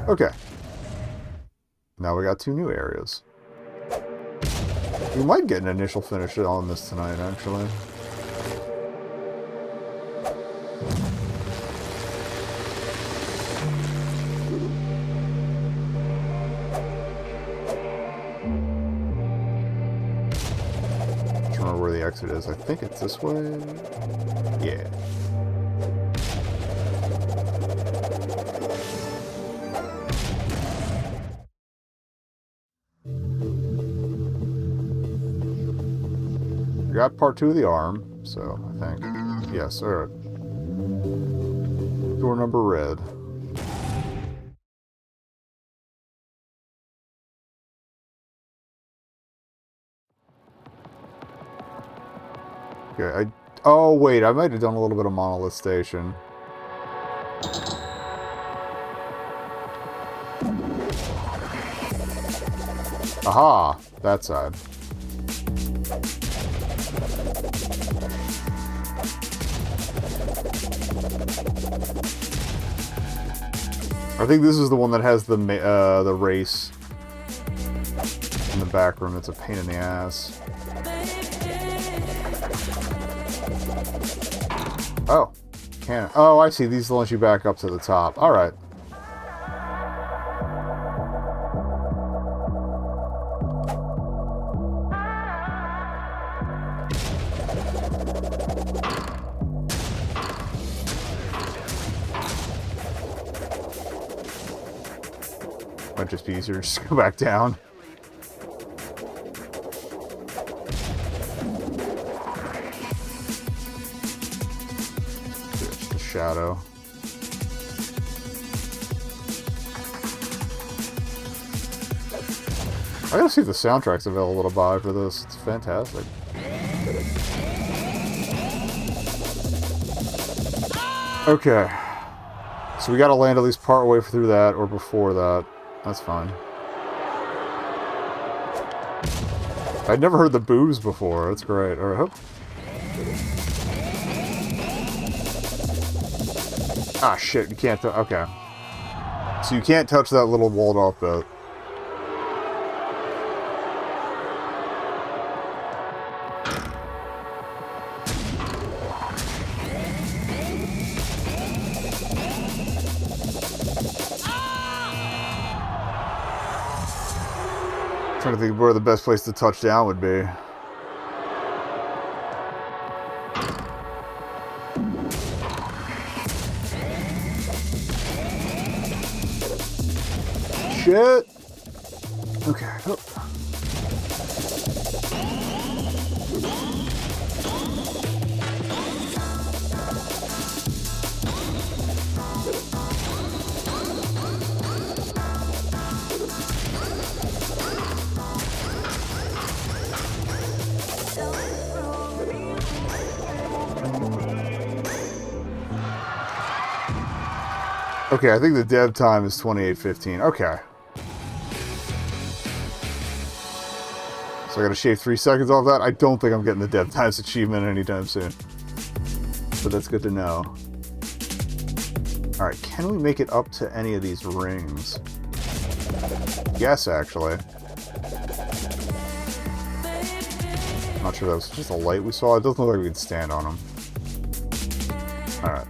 Okay. Now we got 2 new areas. We might get an initial finish on this tonight, actually. I don't remember where the exit is. I think it's this way. Yeah. We got part 2 of the arm, so I think. Yes, alright. Door number red. Okay, oh wait, I might have done a little bit of Monolith Station. Aha! That side. I think this is the one that has the race in the back room. It's a pain in the ass. Oh, can't. Oh, I see. These launch you back up to the top. All right. Might just be easier to just go back down. Just a shadow. I gotta see if the soundtrack's available to buy for this. It's fantastic. Okay. So we gotta land at least part way through that or before that. That's fine. I'd never heard the boos before. That's great. Alright, hope. Ah, shit. You can't... Okay. So you can't touch that little walled-off boat. Trying to think where the best place to touch down would be. Shit. Okay. Oh. Okay, I think the dev time is 28:15. Okay. So I gotta shave 3 seconds off that. I don't think I'm getting the death times achievement anytime soon. But that's good to know. Alright, can we make it up to any of these rings? Yes, actually. Not sure that was just a light we saw. It doesn't look like we can stand on them. Alright.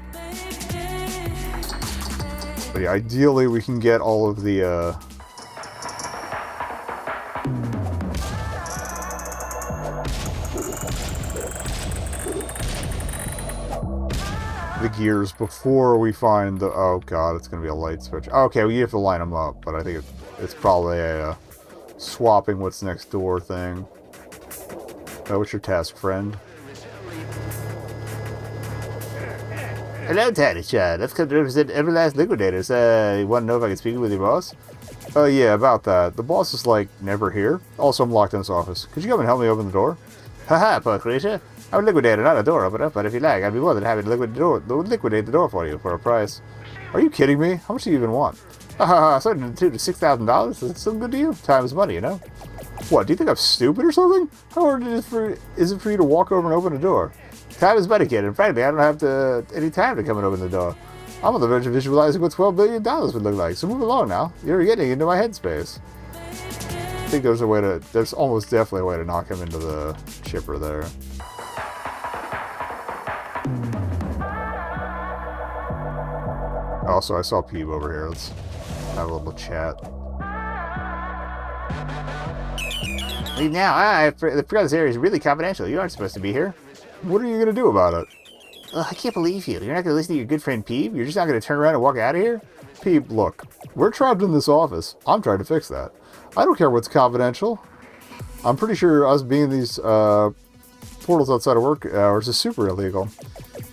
But yeah, ideally we can get all of the, gears before we find the... Oh god, it's gonna be a light switch. Okay, well, you have to line them up, but I think it's probably a swapping what's next door thing. What's your task, friend? Hello, Tiny Chad. I've come to represent Everlast Liquidators. You want to know if I can speak with your boss? Oh, yeah, about that. The boss is, like, never here. Also, I'm locked in his office. Could you come and help me open the door? Haha, poor creature. I'm a liquidator, not a door opener, but if you like, I'd be more than happy to liquidate the door for you for a price. Are you kidding me? How much do you even want? Haha, certain to $6,000. That's still good to you. Time is money, you know? What, do you think I'm stupid or something? How hard is it for you to walk over and open a door? Time is money, kid, and frankly, I don't have any time to come and open the door. I'm on the verge of visualizing what $12 billion would look like, so move along now. You're getting into my headspace. I think there's almost definitely a way to knock him into the chipper there. Also, I saw Peeb over here. Let's have a little chat. Leave now. I forgot this area is really confidential. You aren't supposed to be here. What are you going to do about it? I can't believe you. You're not going to listen to your good friend Peeb? You're just not going to turn around and walk out of here? Peeb, look. We're trapped in this office. I'm trying to fix that. I don't care what's confidential. I'm pretty sure us being these portals outside of work hours is super illegal.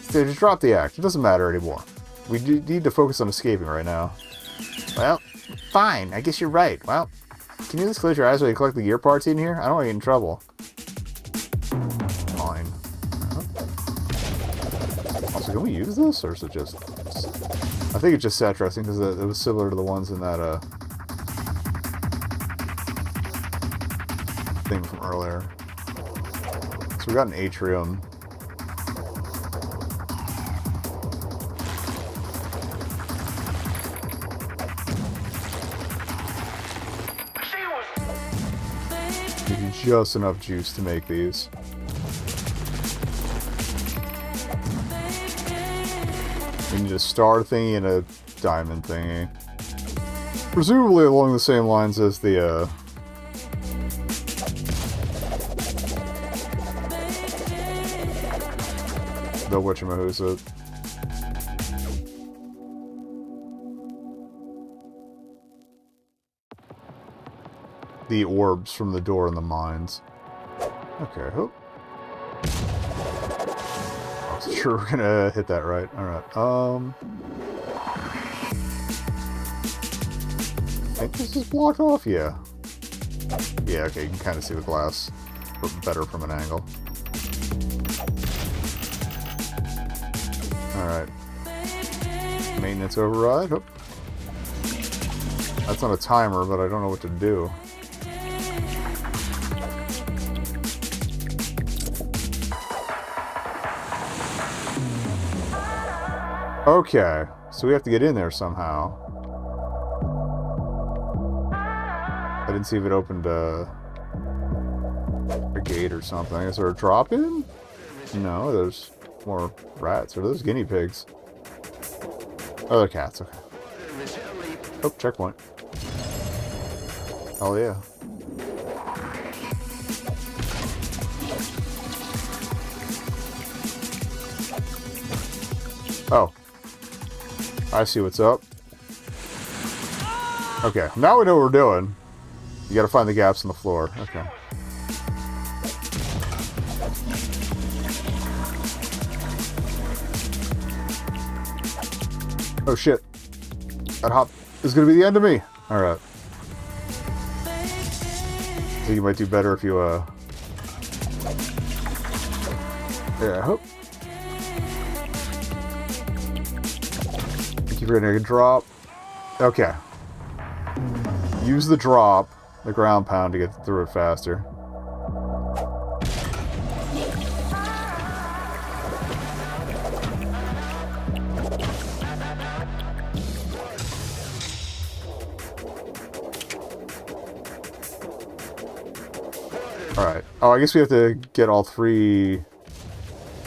So just drop the act. It doesn't matter anymore. We need to focus on escaping right now. Well, fine. I guess you're right. Well, can you just close your eyes while you collect the gear parts in here? I don't want to get in trouble. Fine. Also, can we use this? Or is it just... I think it's just set dressing because it was similar to the ones in that thing from earlier. So we got an atrium. Just enough juice to make these. We need a star thingy and a diamond thingy. Presumably along the same lines as the whatchamahoosit. The orbs from the door in the mines. Okay, hope. I was sure we're gonna hit that right. Alright, I think this is blocked off, yeah. Yeah, okay, you can kind of see the glass better from an angle. Alright. Maintenance override. Oh. That's on a timer, but I don't know what to do. Okay, so we have to get in there somehow. I didn't see if it opened a gate or something. Is there a drop in? No, there's more rats. Are those guinea pigs? Oh, they're cats, okay. Oh, checkpoint. Oh, yeah. Oh. I see what's up. Okay, now we know what we're doing. You gotta find the gaps in the floor. Okay. Oh shit. That hop is gonna be the end of me. Alright. I think you might do better if you, yeah, I hope. You're gonna drop. Okay. Use the drop, the ground pound, to get through it faster. Alright. Oh, I guess we have to get all 3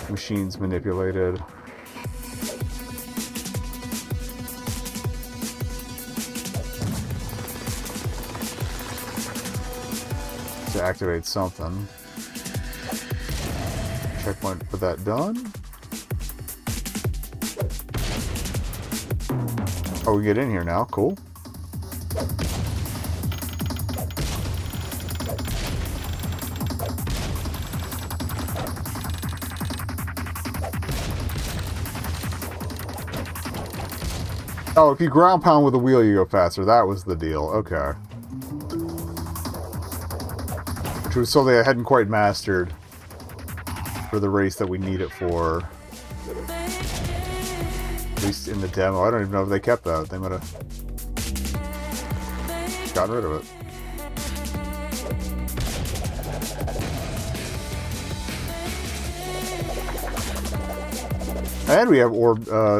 machines manipulated. To activate something. Checkpoint for that done. Oh, we get in here now. Cool. Oh, if you ground pound with the wheel, you go faster. That was the deal. Okay. Which was something I hadn't quite mastered for the race that we need it for. At least in the demo. I don't even know if they kept that. They might have gotten rid of it. And we have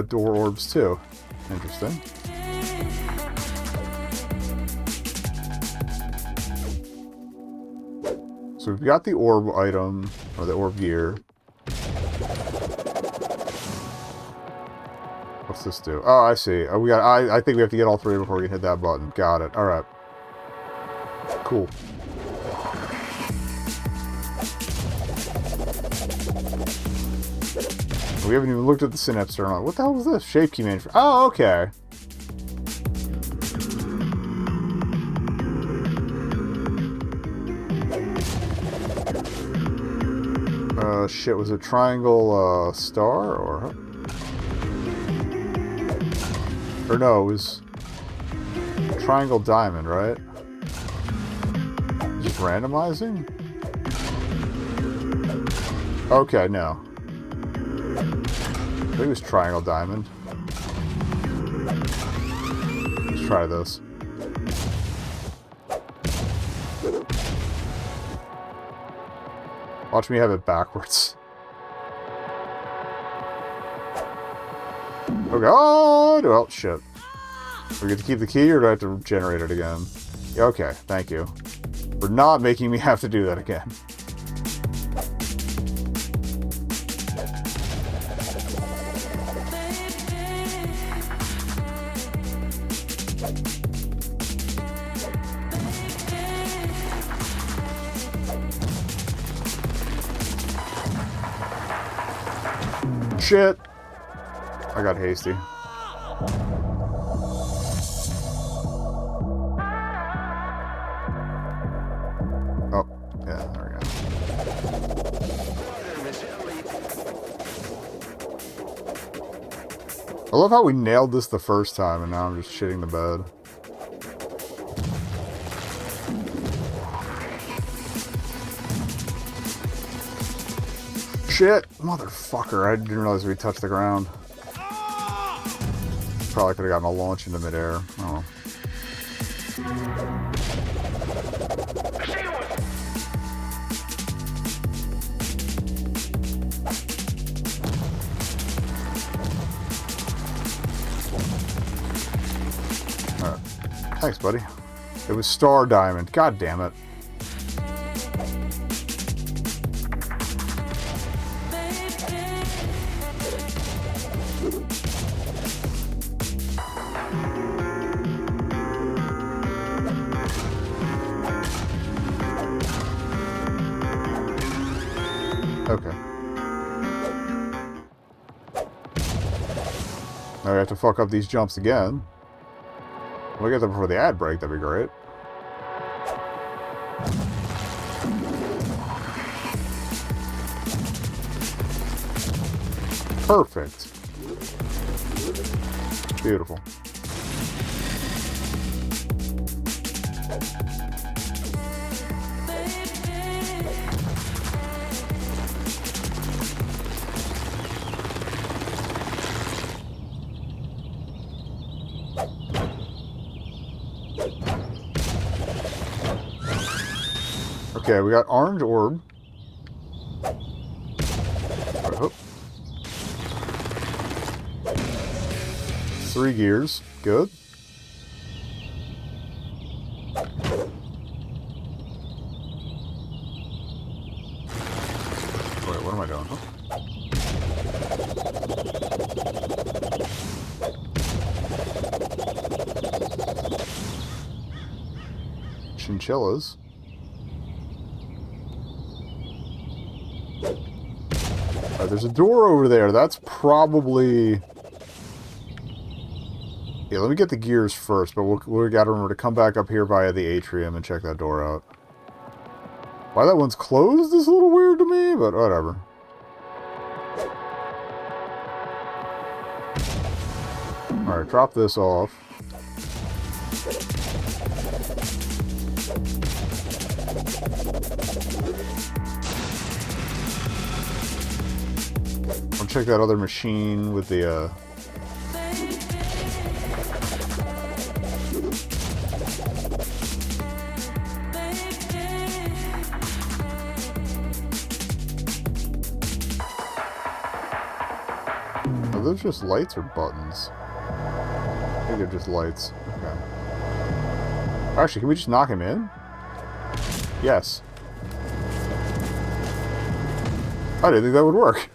door orbs too. Interesting. So we've got the orb item, or the orb gear. What's this do? Oh, I see. Oh, we got. I think we have to get all 3 before we can hit that button. Got it. All right. Cool. We haven't even looked at the synapse terminal. What the hell was this? Shape key manufacturer. Oh, okay. Shit, was it triangle, star, or no, it was triangle diamond, right? Just randomizing? Okay, no. I think it was triangle diamond. Let's try this. Watch me have it backwards. Okay. Oh, well, shit. We get to keep the key, or do I have to generate it again? Okay, thank you. For not making me have to do that again. Shit! I got hasty. Oh, yeah, there we go. I love how we nailed this the first time and now I'm just shitting the bed. Shit! Motherfucker, I didn't realize we touched the ground. Probably could have gotten a launch into midair. Oh. Alright. Thanks, buddy. It was Star Diamond. God damn it. Okay. Now we have to fuck up these jumps again. We'll get them before the ad break, that'd be great. Perfect. Beautiful. Okay, we got orange orb. Oh. 3 gears. Good. chinchillas. There's a door over there. That's probably... Yeah, let me get the gears first, but we gotta remember to come back up here via the atrium and check that door out. Why that one's closed is a little weird to me, but whatever. Alright, drop this off. I'll check that other machine with the, Are those just lights or buttons? I think they're just lights. Okay. Actually, can we just knock him in? Yes. I didn't think that would work.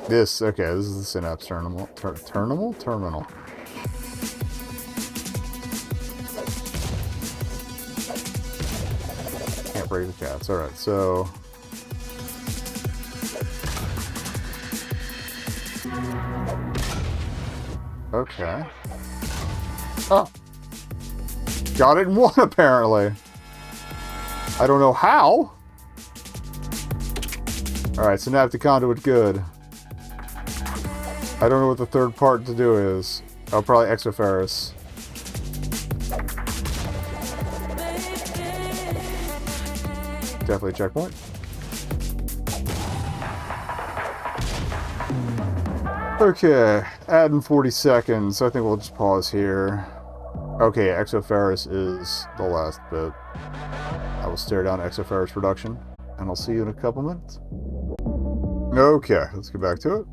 Okay, this is the synapse terminal. Terminal. Can't break the cats. Alright, so... Okay. Oh! Got it in one, apparently. I don't know how. Alright, synaptic conduit, good. I don't know what the third part to do is. Oh, probably exoferrous. Definitely a checkpoint. Okay, adding 40 seconds. I think we'll just pause here. Okay, exoferrous is the last bit. I will stare down exoferrous production, and I'll see you in a couple minutes. Okay, let's get back to it.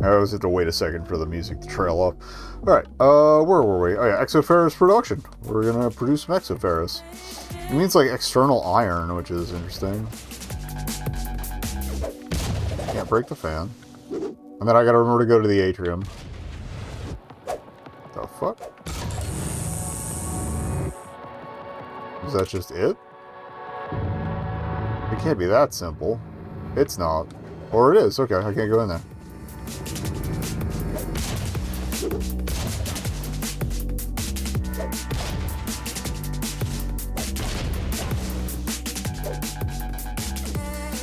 I always have to wait a second for the music to trail off. Alright, where were we? Oh yeah, exoferrous production. We're gonna produce some exoferrous. It means like external iron, which is interesting. Can't break the fan. And then I gotta remember to go to the atrium. The fuck? Is that just it? It can't be that simple. It's not. Or it is. Okay, I can't go in there.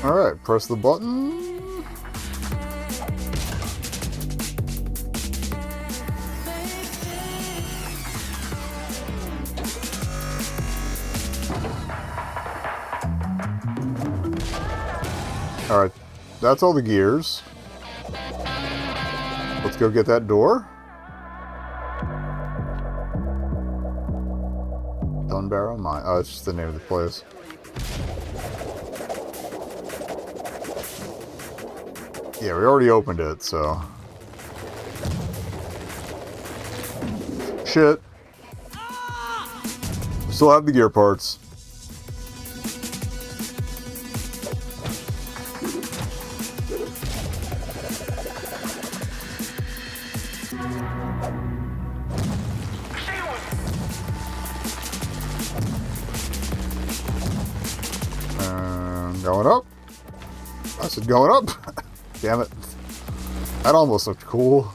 Alright, press the button. Alright, that's all the gears. Let's go get that door. Dunbarrow Mine. Oh, it's just the name of the place. Yeah, we already opened it, so... Shit. Still have the gear parts. Going up. I said going up. Damn it. That almost looked cool.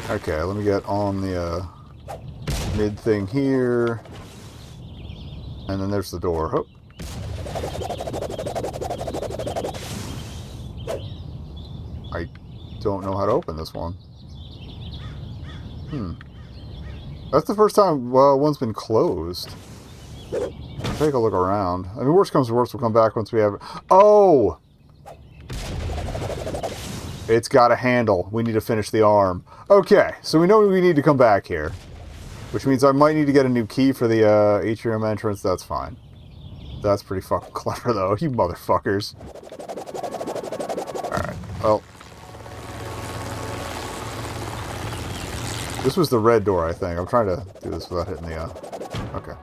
Okay, let me get on the mid thing here. And then there's the door. Oh. I don't know how to open this one. That's the first time one's been closed. Take a look around. I mean, worst comes to worst, we'll come back once we have it. Oh! It's got a handle. We need to finish the arm. Okay, so we know we need to come back here. Which means I might need to get a new key for the atrium entrance. That's fine. That's pretty fucking clever, though. You motherfuckers. Alright, well. This was the red door, I think. I'm trying to do this without hitting the... Okay.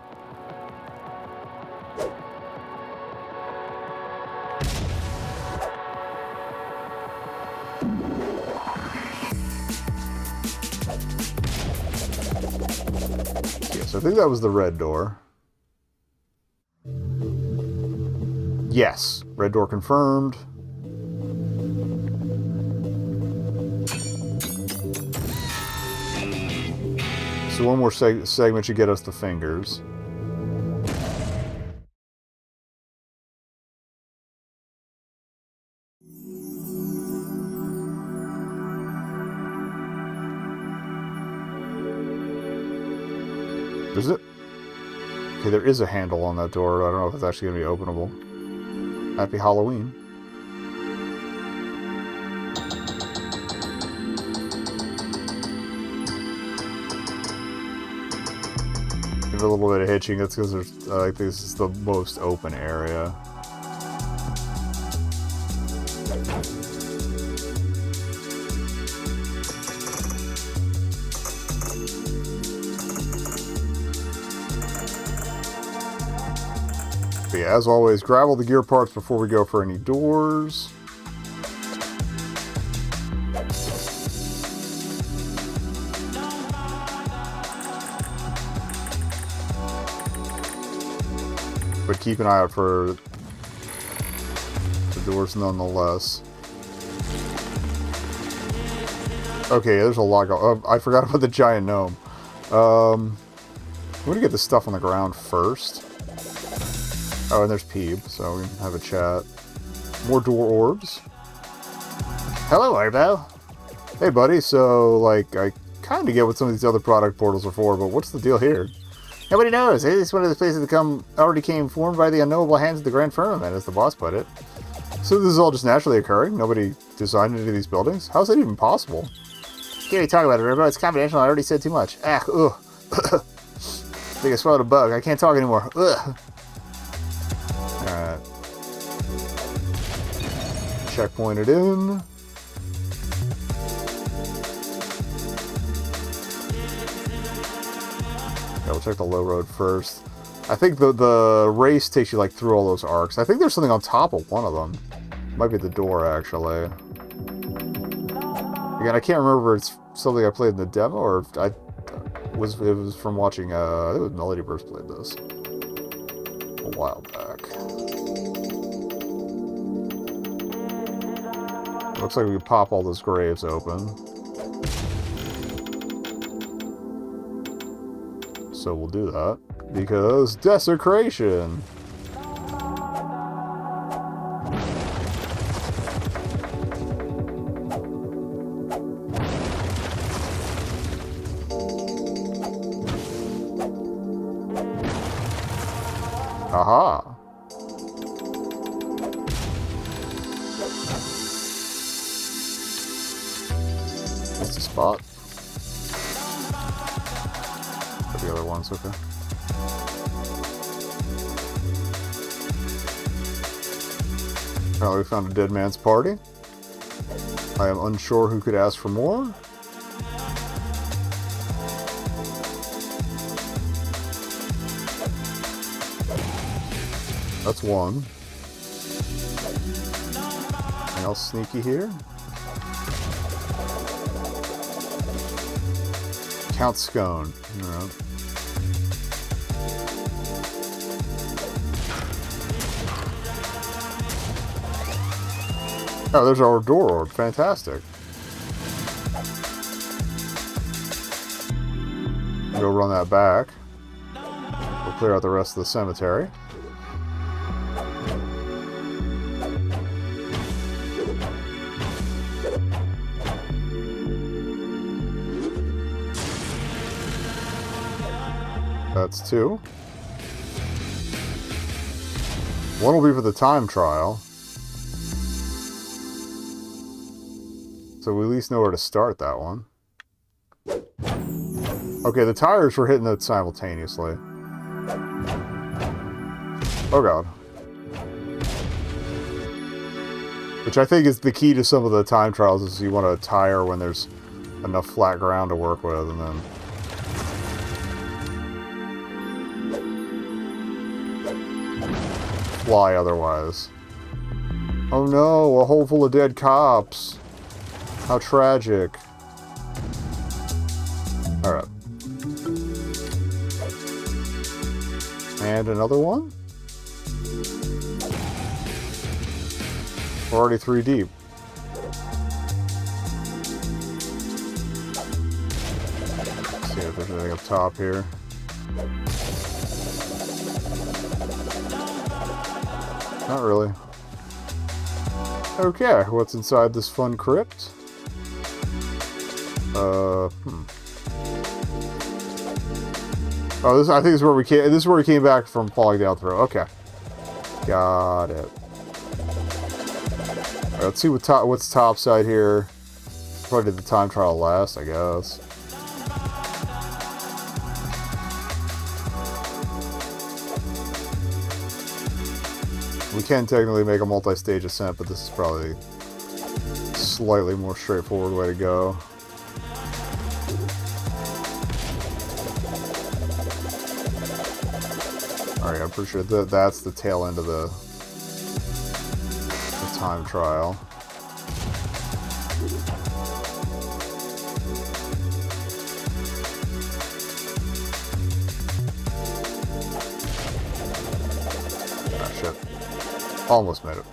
So I think that was the red door. Yes. Red door confirmed. So one more segment should get us the fingers. Is it? Okay, there is a handle on that door. I don't know if it's actually going to be openable. Happy Halloween. Give it a little bit of hitching. That's because there's, I think this is the most open area. But yeah, as always, grab all the gear parts before we go for any doors. But keep an eye out for the doors nonetheless. Okay, there's a lot going on. I forgot about the giant gnome. I'm gonna get the stuff on the ground first. Oh, and there's Peeb, so we can have a chat. More door orbs. Hello, Orbo. Hey, buddy. So, like, I kind of get what some of these other product portals are for, but what's the deal here? Nobody knows. It's one of the places that already came formed by the unknowable hands of the Grand Firmament, as the boss put it. So this is all just naturally occurring? Nobody designed any of these buildings? How's that even possible? Can't even talk about it, Orbo. It's confidential. I already said too much. Ah, ugh. I think I swallowed a bug. I can't talk anymore. Ugh. Alright. Checkpointed in. Yeah, we'll check the low road first. I think the race takes you like through all those arcs. I think there's something on top of one of them. Might be the door, actually. Again, I can't remember if it's something I played in the demo or if it was from watching, I think it was Melody Burst played this a while back. Looks like we can pop all those graves open. So we'll do that. Because desecration! Aha! That's the spot. The other one's okay. Apparently we found a dead man's party. I am unsure who could ask for more. That's one. Anything else sneaky here? Count Scone. Alright. Oh, there's our door orb. Fantastic. Go run that back. We'll clear out the rest of the cemetery. That's two. One will be for the time trial. So we at least know where to start that one. Okay, the tires were hitting it simultaneously. Oh god. Which I think is the key to some of the time trials, is you want a tire when there's enough flat ground to work with, and then... fly otherwise. Oh no, a hole full of dead cops. How tragic. Alright. And another one? We're already 3 deep. Let's see if there's anything up top here. Not really. Okay, what's inside this fun crypt? Oh, this I think is where we came. This is where we came back from falling down through. Okay, got it. All right, let's see what's top side here. Probably did the time trial last, I guess. We can technically make a multi-stage ascent, but this is probably a slightly more straightforward way to go. Alright, I'm pretty sure that's the tail end of the time trial. Ah, shit. Almost made it.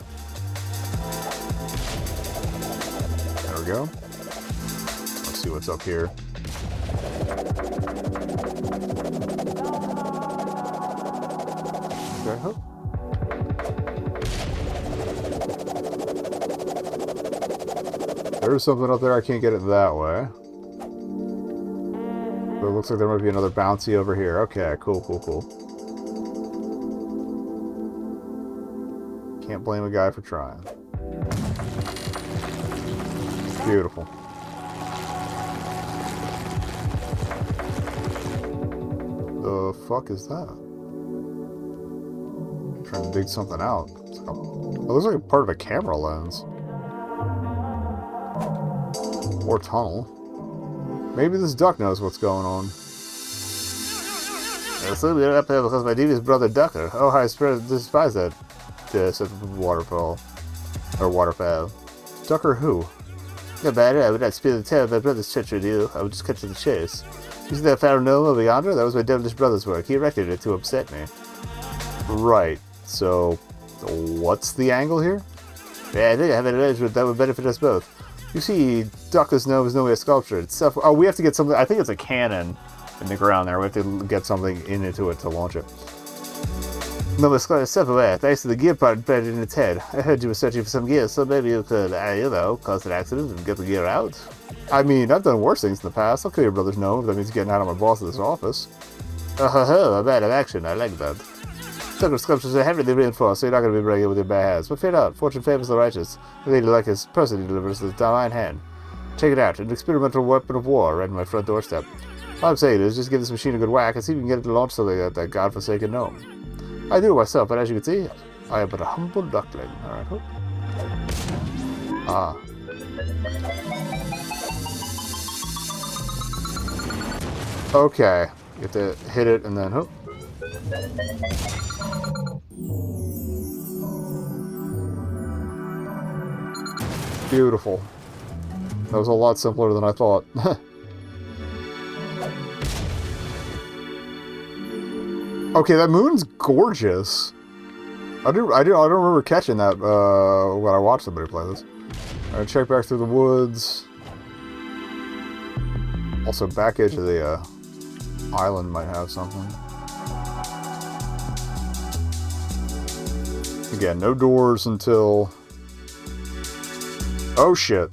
There we go. Let's see what's up here. Okay, hook. There's something up there. I can't get it that way. But it looks like there might be another bouncy over here. Okay, cool, cool, cool. Can't blame a guy for trying. Beautiful. The fuck is that? I'm trying to dig something out. It looks like part of a camera lens. Or tunnel. Maybe this duck knows what's going on. So we're up there because my devious brother Ducker. Oh, I despise that. Said waterfall. Or waterfowl. Ducker who? Not bad, I would not spill the tale of my brother's treachery to you. I would just cut to the chase. You see that found gnome over yonder? That was my devilish brother's work. He erected it to upset me. Right. So, what's the angle here? Yeah, I think I have an arrangement that would benefit us both. You see, Ducker's gnome is no way a sculpture. It's self. Oh, we have to get something. I think it's a cannon in the ground there. We have to get something into it to launch it. No, it's self-aware. Thanks to the gear part embedded in its head. I heard you were searching for some gear, so maybe you could, you know, cause an accident and get the gear out. I mean, I've done worse things in the past. I'll kill your brother's gnome if that means getting out of my boss's office. Oh, ho, ho, a man of action. I like that. Ducker sculptures are heavily reinforced, so you're not going to be breaking with your bare hands. But fear not, fortune favors the righteous. The lady like his person he delivers the divine hand. Check it out, an experimental weapon of war right in my front doorstep. All I'm saying is just give this machine a good whack and see if we can get it to launch something at that godforsaken gnome. I do it myself, but as you can see, I am but a humble duckling. Alright, hook. Ah. Okay. You have to hit it and then hook. Beautiful. That was a lot simpler than I thought. Okay, that moon's gorgeous. I don't remember catching that when I watched somebody play this. Alright, check back through the woods. Also, back edge of the island might have something. Again, no doors until... Oh shit.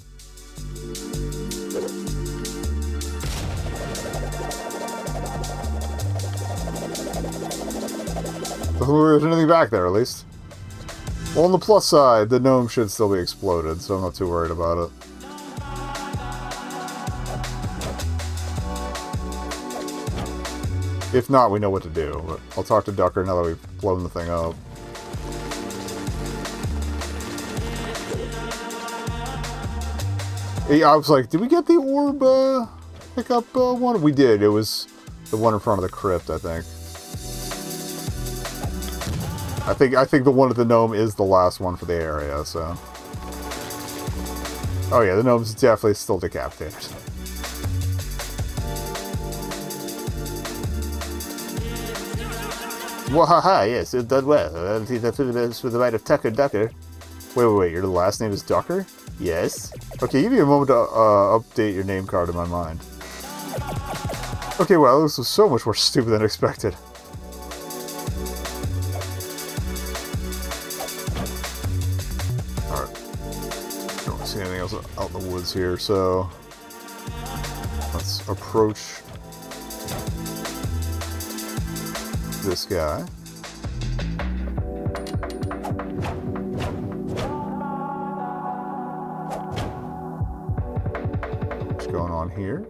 There's anything back there, at least. Well, on the plus side, the gnome should still be exploded, so I'm not too worried about it. If not, we know what to do, but I'll talk to Ducker now that we've blown the thing up. Yeah, I was like, did we get the orb pickup one? We did. It was the one in front of the crypt, I think. I think the one at the gnome is the last one for the area, so... Oh yeah, the gnome's definitely still decapitated. Wahaha, yes, it done well. That's with the right of Tucker Ducker. Wait, your last name is Ducker? Yes. Okay, give me a moment to update your name card in my mind. Okay, well, this was so much more stupid than expected. Alright. Don't see anything else out in the woods here, so let's approach this guy. What's going on here?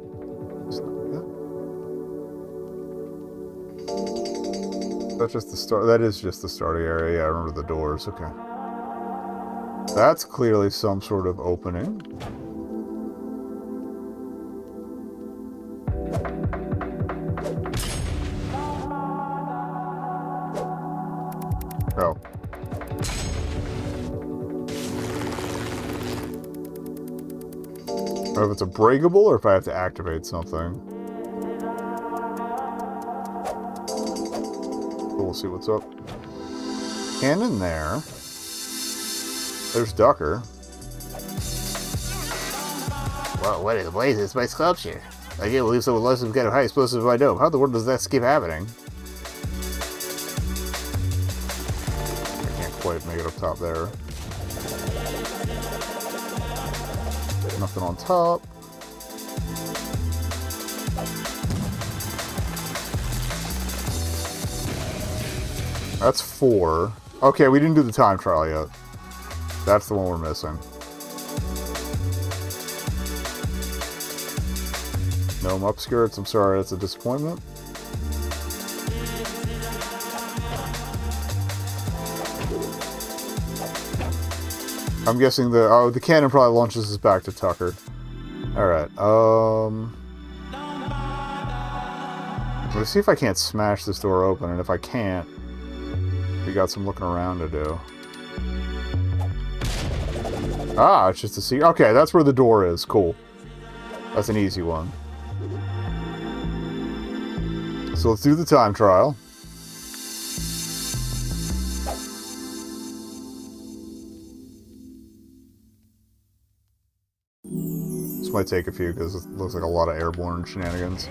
That's just the start. That is just the starting area. Yeah, I remember the doors. Okay. That's clearly some sort of opening. Oh. I don't know if it's a breakable or if I have to activate something. We'll see what's up. And in there, there's Ducker. Well, what in the blazes? It's my sculpture. I can't believe someone loves some kind of high explosive in my dome. How in the world does that keep happening? I can't quite make it up top there. Nothing on top. That's 4. Okay, we didn't do the time trial yet. That's the one we're missing. Gnome upskirts, I'm sorry, that's a disappointment. I'm guessing the cannon probably launches us back to Tucker. Alright, let's see if I can't smash this door open, and if I can't, we got some looking around to do. Ah, it's just a secret. Okay, that's where the door is. Cool. That's an easy one. So let's do the time trial. This might take a few because it looks like a lot of airborne shenanigans.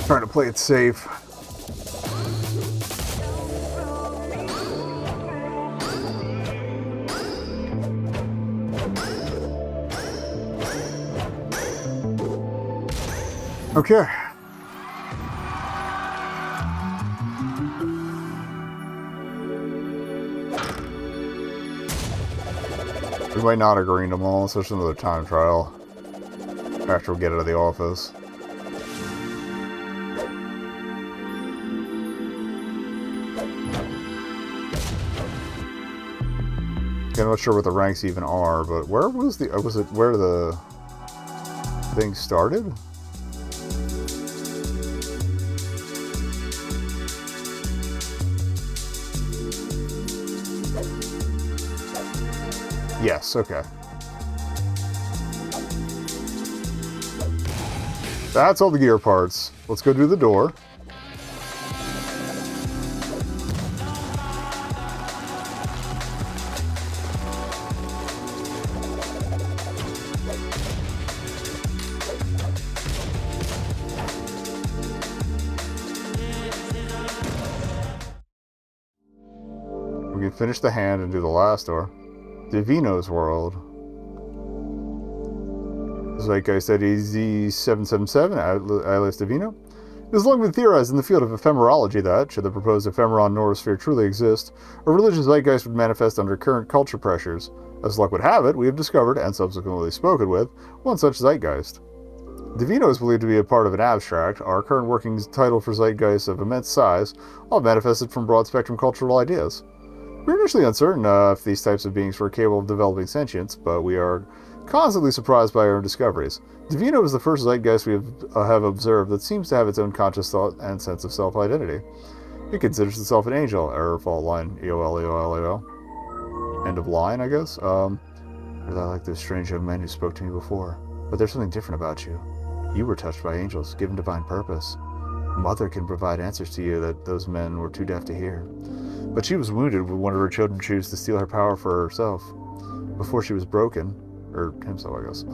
Trying to play it safe. Okay. We might not agree to them all, so there's another time trial after we get out of the office. I'm not sure what the ranks even are, but where was the... was it where the thing started? Yes, okay. That's all the gear parts. Let's go do the door. We can finish the hand and do the last door. Divino's world. Zeitgeist ID 777, alias Divino. It has long been theorized in the field of ephemerology that, should the proposed ephemeron noosphere truly exist, a religious zeitgeist would manifest under current culture pressures. As luck would have it, we have discovered, and subsequently spoken with, one such zeitgeist. Divino is believed to be a part of an abstract, our current working title for zeitgeists of immense size, all manifested from broad-spectrum cultural ideas. We were initially uncertain if these types of beings were capable of developing sentience, but we are constantly surprised by our own discoveries. Divino is the first zeitgeist we have observed that seems to have its own conscious thought and sense of self-identity. It considers itself an angel. Error, fault line, EOL. End of line, I guess. I like those strange young men who spoke to me before. But there's something different about you. You were touched by angels, given divine purpose. Mother can provide answers to you that those men were too deaf to hear. But she was wounded when one of her children chose to steal her power for herself. Before she was broken, or himself, I guess,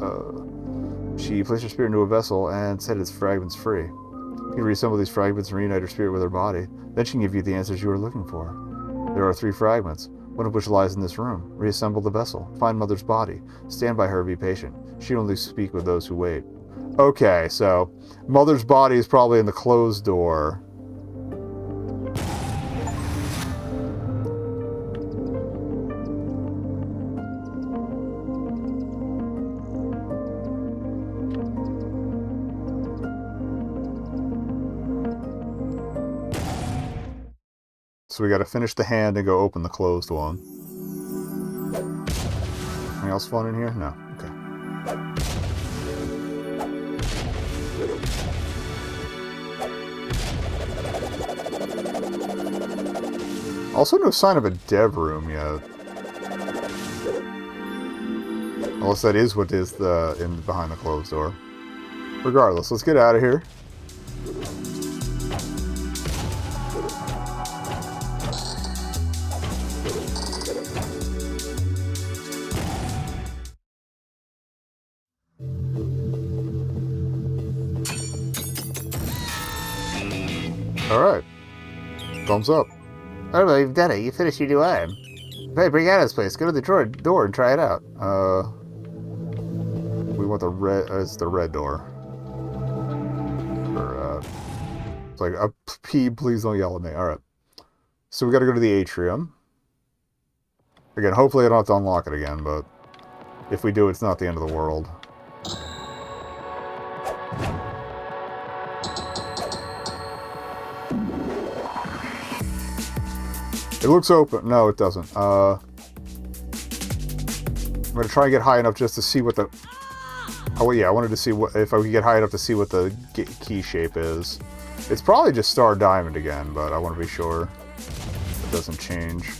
she placed her spirit into a vessel and set its fragments free. You can reassemble these fragments and reunite her spirit with her body. Then she can give you the answers you are looking for. There are 3 fragments, one of which lies in this room. Reassemble the vessel. Find Mother's body. Stand by her and be patient. She only speak with those who wait. Okay, so Mother's body is probably in the closed door. So we gotta finish the hand and go open the closed one. Anything else fun in here? No. Okay. Also no sign of a dev room yet. Unless that is what is behind the closed door. Regardless, let's get out of here. Alright. Thumbs up. Orbo, you've done it. You finished your new item. Hey, bring out of this place. Go to the door and try it out. We want the red. It's the red door. It's like P. Please don't yell at me. All right. So we got to go to the atrium. Again, hopefully I don't have to unlock it again, but if we do, it's not the end of the world. It looks open. No, it doesn't. I'm gonna try and get high enough just to see what the... Oh, yeah, I wanted to see if I could get high enough to see what the key shape is. It's probably just Star Diamond again, but I want to be sure it doesn't change.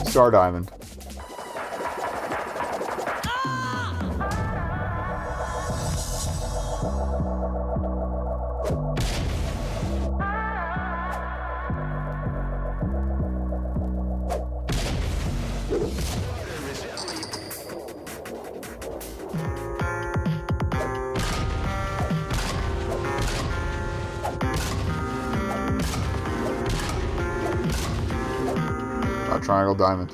Star Diamond. Triangle diamond.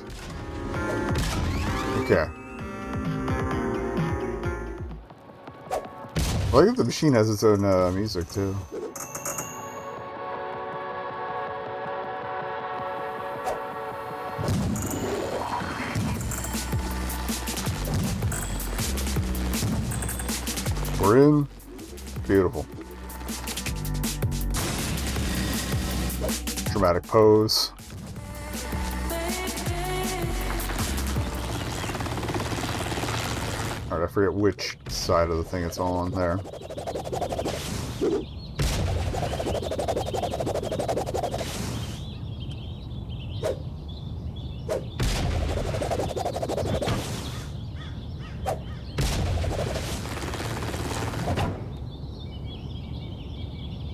Okay. I like if the machine has its own music too. We're in. Beautiful. Dramatic pose. Alright, I forget which side of the thing it's on there.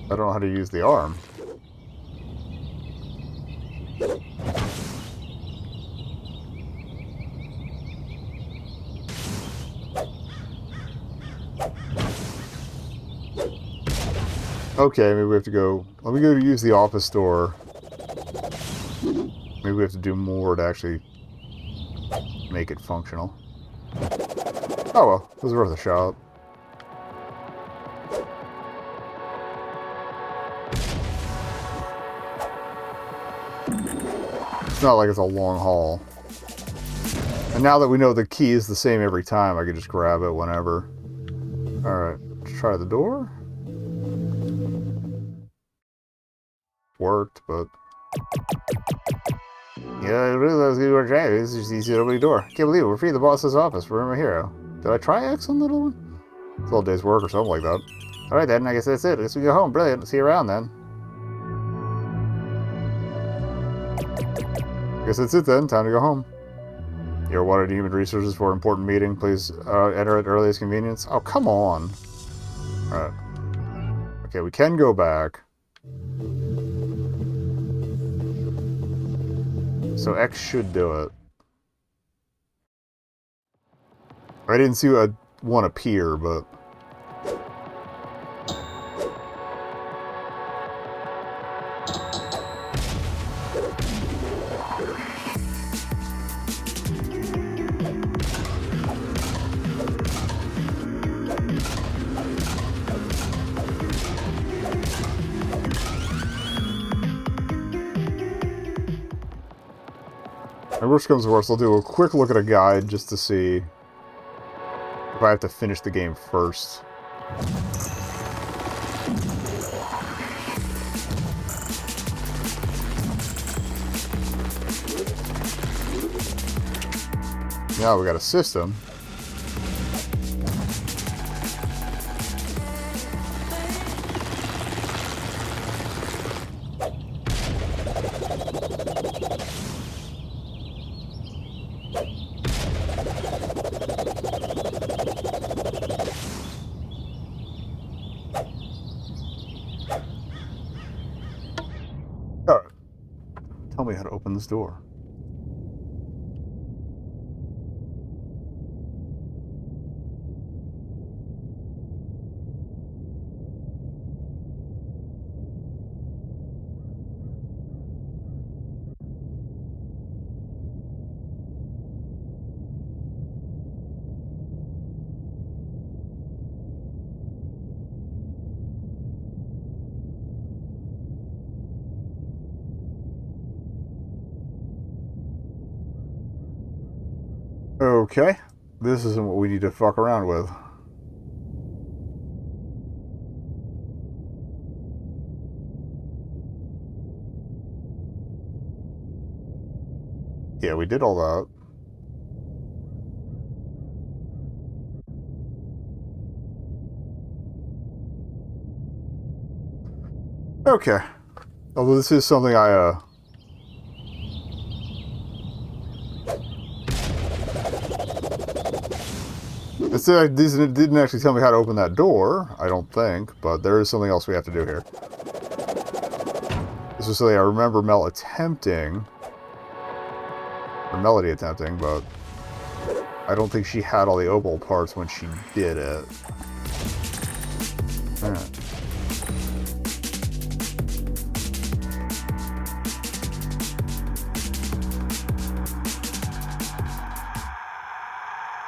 I don't know how to use the arm. Okay, maybe we have to go... Let me go to use the office door. Maybe we have to do more to actually make it functional. Oh well, it was worth a shot. It's not like it's a long haul. And now that we know the key is the same every time, I can just grab it whenever. Alright, let's try the door. Worked, but... Yeah, I realized we were driving. It's just easy to open the door. Can't believe it. We're free in the boss's office. We're a hero. Did I try X on the little one? It's a little day's work or something like that. Alright then, I guess that's it. I guess we go home. Brilliant. See you around then. Guess that's it then. Time to go home. You're wanted human resources for an important meeting. Please enter at earliest convenience. Oh, come on. Alright. Okay, we can go back. So X should do it. I didn't see one appear, but... And worst comes to worst, I'll do a quick look at a guide just to see if I have to finish the game first. Now we got a system. Alright. Tell me how to open this door. Okay, this isn't what we need to fuck around with. Yeah, we did all that. Okay. Although this is something These didn't actually tell me how to open that door, I don't think, but there is something else we have to do here. This is something I remember Melody attempting, but I don't think she had all the opal parts when she did it. Alright.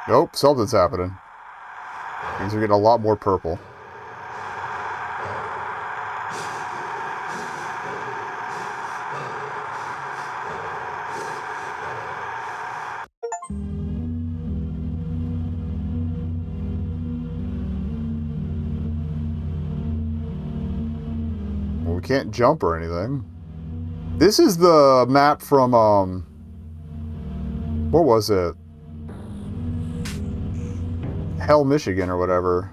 Nope, something's happening. Things are getting a lot more purple. Well, we can't jump or anything. This is the map from, what was it? Hell, Michigan, or whatever.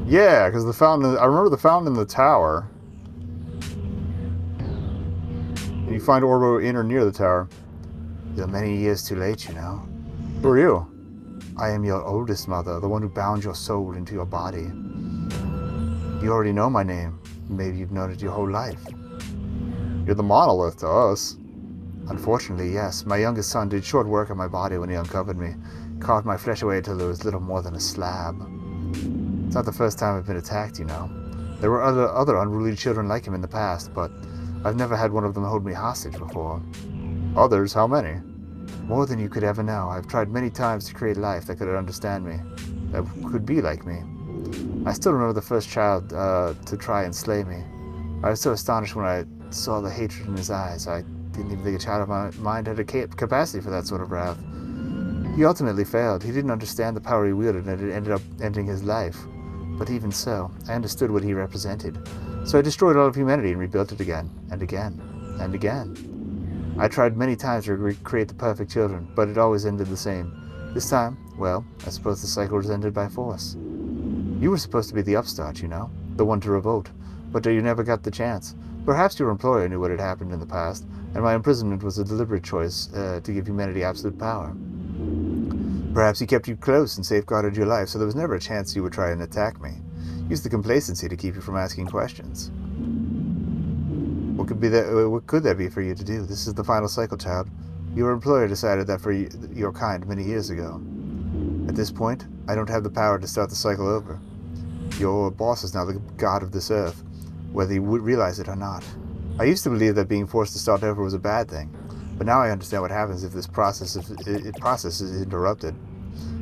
Yeah, because the fountain... I remember the fountain in the tower. And you find Orbo in or near the tower. You're many years too late, you know. Who are you? I am your oldest mother, the one who bound your soul into your body. You already know my name. Maybe you've known it your whole life. You're the monolith to us. Unfortunately, yes. My youngest son did short work on my body when he uncovered me. Carved my flesh away until there was little more than a slab. It's not the first time I've been attacked, you know. There were other unruly children like him in the past, but I've never had one of them hold me hostage before. Others? How many? More than you could ever know. I've tried many times to create life that could understand me, that could be like me. I still remember the first child to try and slay me. I was so astonished when I saw the hatred in his eyes. I didn't even think a child of my mind had a capacity for that sort of wrath. He ultimately failed. He didn't understand the power he wielded, and it ended up ending his life. But even so, I understood what he represented. So I destroyed all of humanity and rebuilt it again, and again, and again. I tried many times to recreate the perfect children, but it always ended the same. This time, well, I suppose the cycle was ended by force. You were supposed to be the upstart, you know, the one to revolt, but you never got the chance. Perhaps your employer knew what had happened in the past, and my imprisonment was a deliberate choice to give humanity absolute power. Perhaps he kept you close and safeguarded your life, so there was never a chance you would try and attack me. Used the complacency to keep you from asking questions. What could that be for you to do? This is the final cycle, child. Your employer decided that for your kind many years ago. At this point, I don't have the power to start the cycle over. Your boss is now the god of this earth, whether you would realize it or not. I used to believe that being forced to start over was a bad thing, but now I understand what happens if this process is interrupted.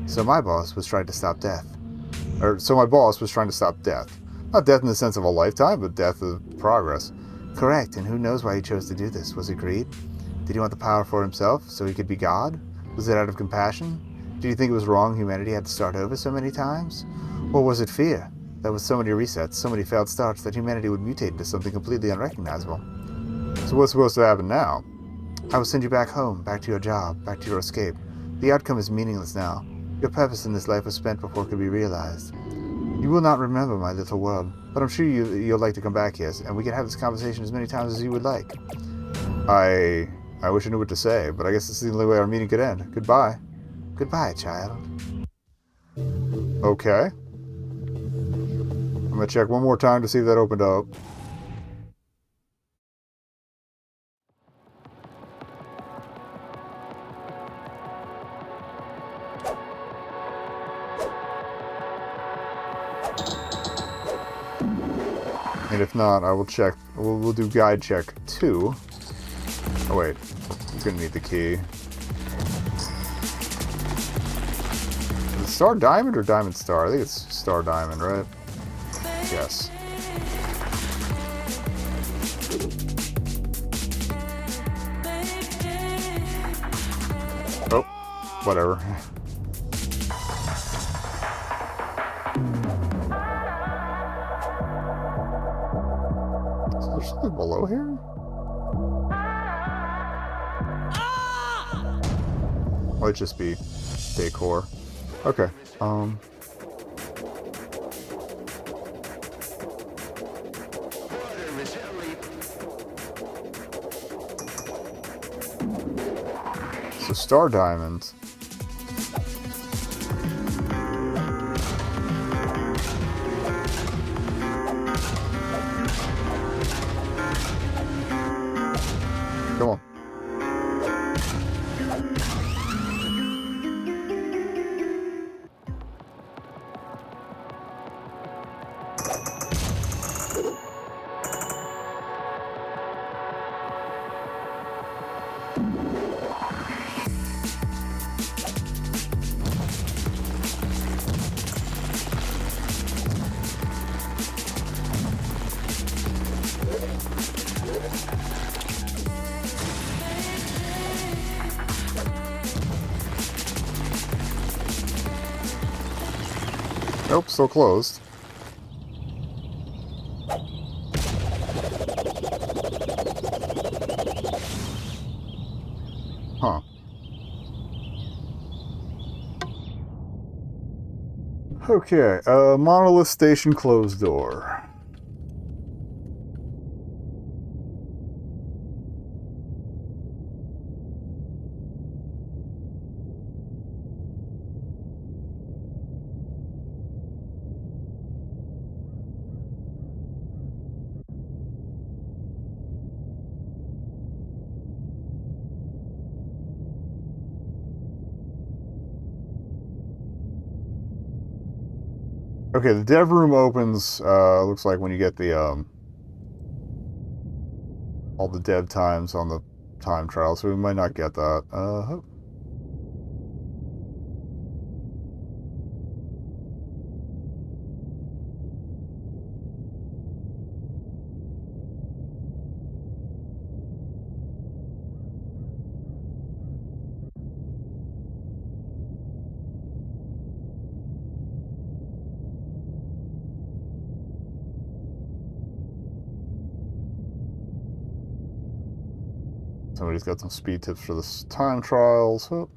So my boss was trying to stop death. Not death in the sense of a lifetime, but death of progress. Correct, and who knows why he chose to do this? Was it greed? Did he want the power for himself, so he could be God? Was it out of compassion? Did he think it was wrong humanity had to start over so many times? Or was it fear? That with so many resets, so many failed starts, that humanity would mutate into something completely unrecognizable. So what's supposed to happen now? I will send you back home, back to your job, back to your escape. The outcome is meaningless now. Your purpose in this life was spent before it could be realized. You will not remember my little world, but I'm sure you'll like to come back here, and we can have this conversation as many times as you would like. I wish I knew what to say, but I guess this is the only way our meeting could end. Goodbye. Goodbye, child. Okay. I'm gonna check one more time to see if that opened up. And if not, I will check. We'll do guide check 2. Oh wait, I'm gonna need the key. Is it Star Diamond or Diamond Star? I think it's Star Diamond, right? Yes. Oh, whatever. Is there something below here? Might just be decor. Okay. So Star Diamond. Come on. Nope, still closed. Huh. Okay, Monolith Station closed door. Okay, the dev room opens, looks like when you get the, all the dev times on the time trial, so we might not get that. Somebody's got some speed tips for this time trials. Oh.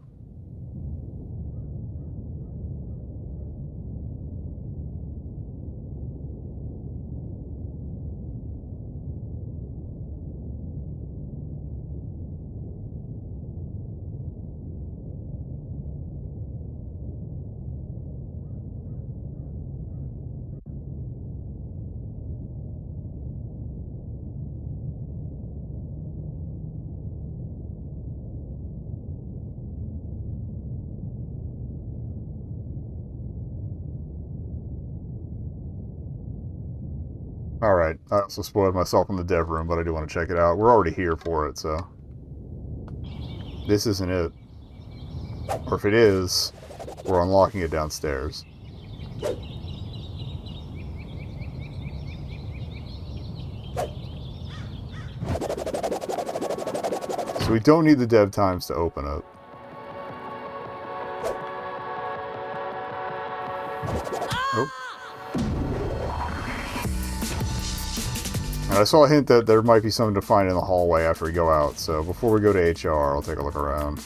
Alright, I also spoiled myself in the dev room, but I do want to check it out. We're already here for it, so... This isn't it. Or if it is, we're unlocking it downstairs. So we don't need the dev times to open it. Oh. And I saw a hint that there might be something to find in the hallway after we go out, so before we go to HR, I'll take a look around.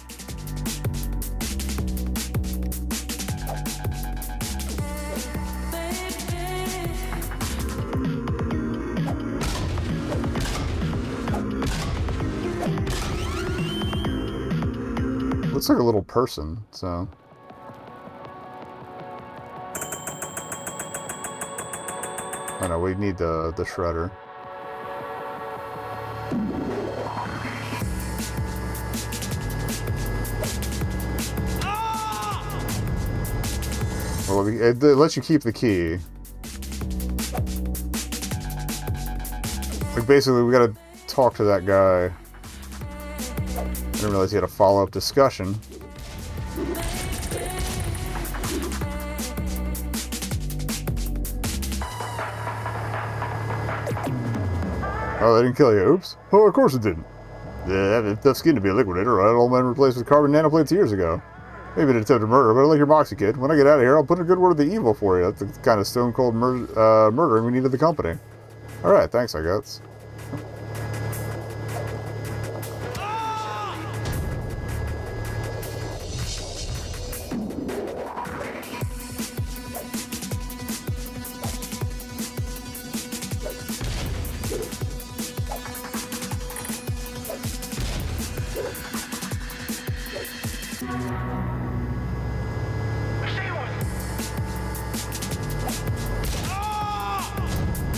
Looks like a little person, so... Oh no, we need the shredder. Well, it lets you keep the key. Like, basically, we gotta talk to that guy. I didn't realize he had a follow-up discussion. Oh, they didn't kill you. Oops. Oh, of course it didn't. Yeah, tough skin to be a liquidator. I had old man replaced with carbon nanoplates years ago. Maybe an attempted murder, but I like your moxie, kid. When I get out of here, I'll put a good word of the evil for you. That's the kind of stone-cold murdering we need at the company. Alright, thanks, I guess.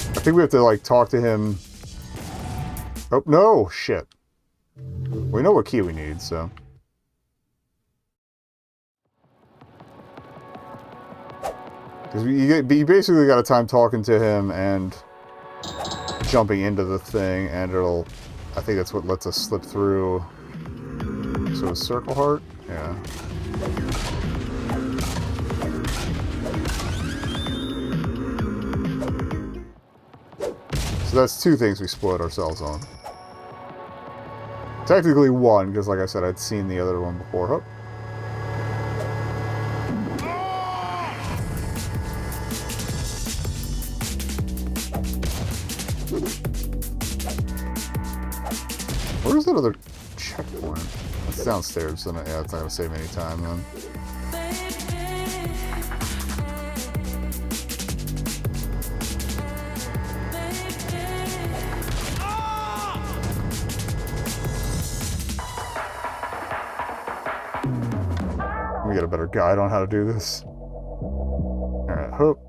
I think we have to, like, talk to him. Oh, no! Shit. We know what key we need, so... Because you basically got a time talking to him and jumping into the thing, and it'll... I think that's what lets us slip through. So a circle heart? Yeah. So that's two things we split ourselves on. Technically one, because like I said, I'd seen the other one before. Oh. Where's that other checkpoint? It's downstairs, so yeah, it's not going to save me any time then. Let me get a better guide on how to do this. Alright, hope.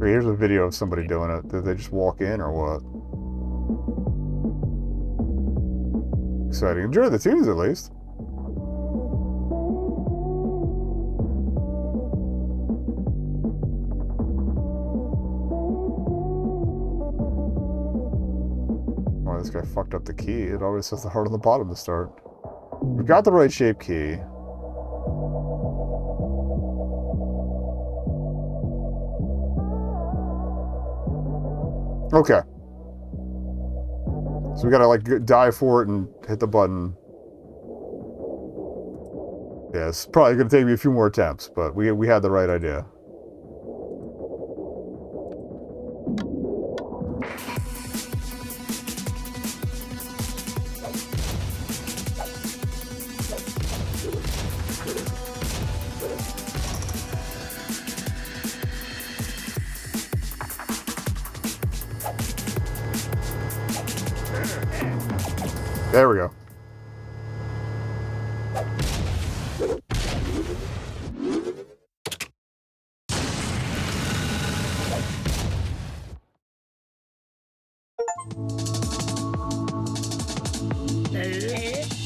Here's a video of somebody doing it. Did they just walk in or what? Exciting. Enjoy the tunes at least. fucked up the key. It always says the heart on the bottom to start. We've got the right shape key. Okay. So we gotta like dive for it and hit the button. Yeah, it's probably gonna take me a few more attempts, but we had the right idea. There we go.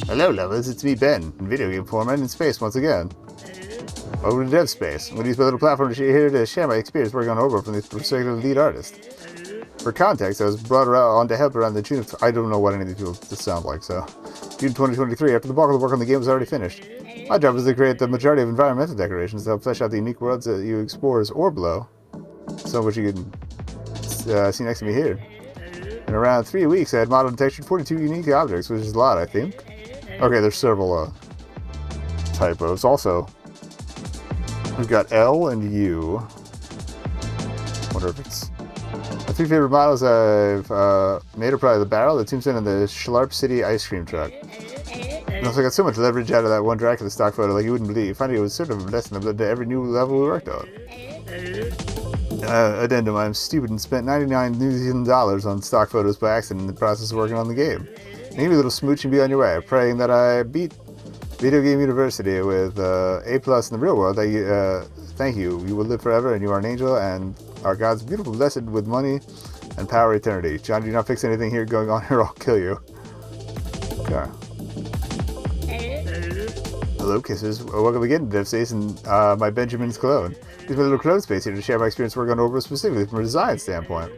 Hello, lovers. It's me, Ben, in video game form and in space once again. Over to dev space. I'm going to use my little platform here to share my experience working on Orbo from the perspective of the lead artist. For context, I was brought on to help around the June of... I don't know what any of these people sound like, so... June 2023, after the bulk of the work on the game was already finished. My job was to create the majority of environmental decorations to help flesh out the unique worlds that you explore as Orbo, some of which you can see next to me here. In around 3 weeks, I had modeled and textured 42 unique objects, which is a lot, I think. Okay, there's several typos. Also, we've got L and U. Wonder if it's... My three favorite models I've made are probably the barrel, the tombstone, and the Schlarp City ice cream truck. And also, I got so much leverage out of that one Dracula stock photo like you wouldn't believe. Finding it was sort of a lesson to every new level we worked on. Addendum, I'm stupid and spent $99 New Zealand dollars on stock photos by accident in the process of working on the game. And give me a little smooch and be on your way, praying that I beat Video Game University with A+ in the real world. Thank you. You will live forever, and you are an angel, and are God's beautiful blessed with money and power eternity. John, do not fix anything here going on here, I'll kill you. Okay. Hello, kisses. Welcome again to Dev Space and my Benjamin's clone. Use my little clone space here to share my experience working on Orbo specifically from a design standpoint.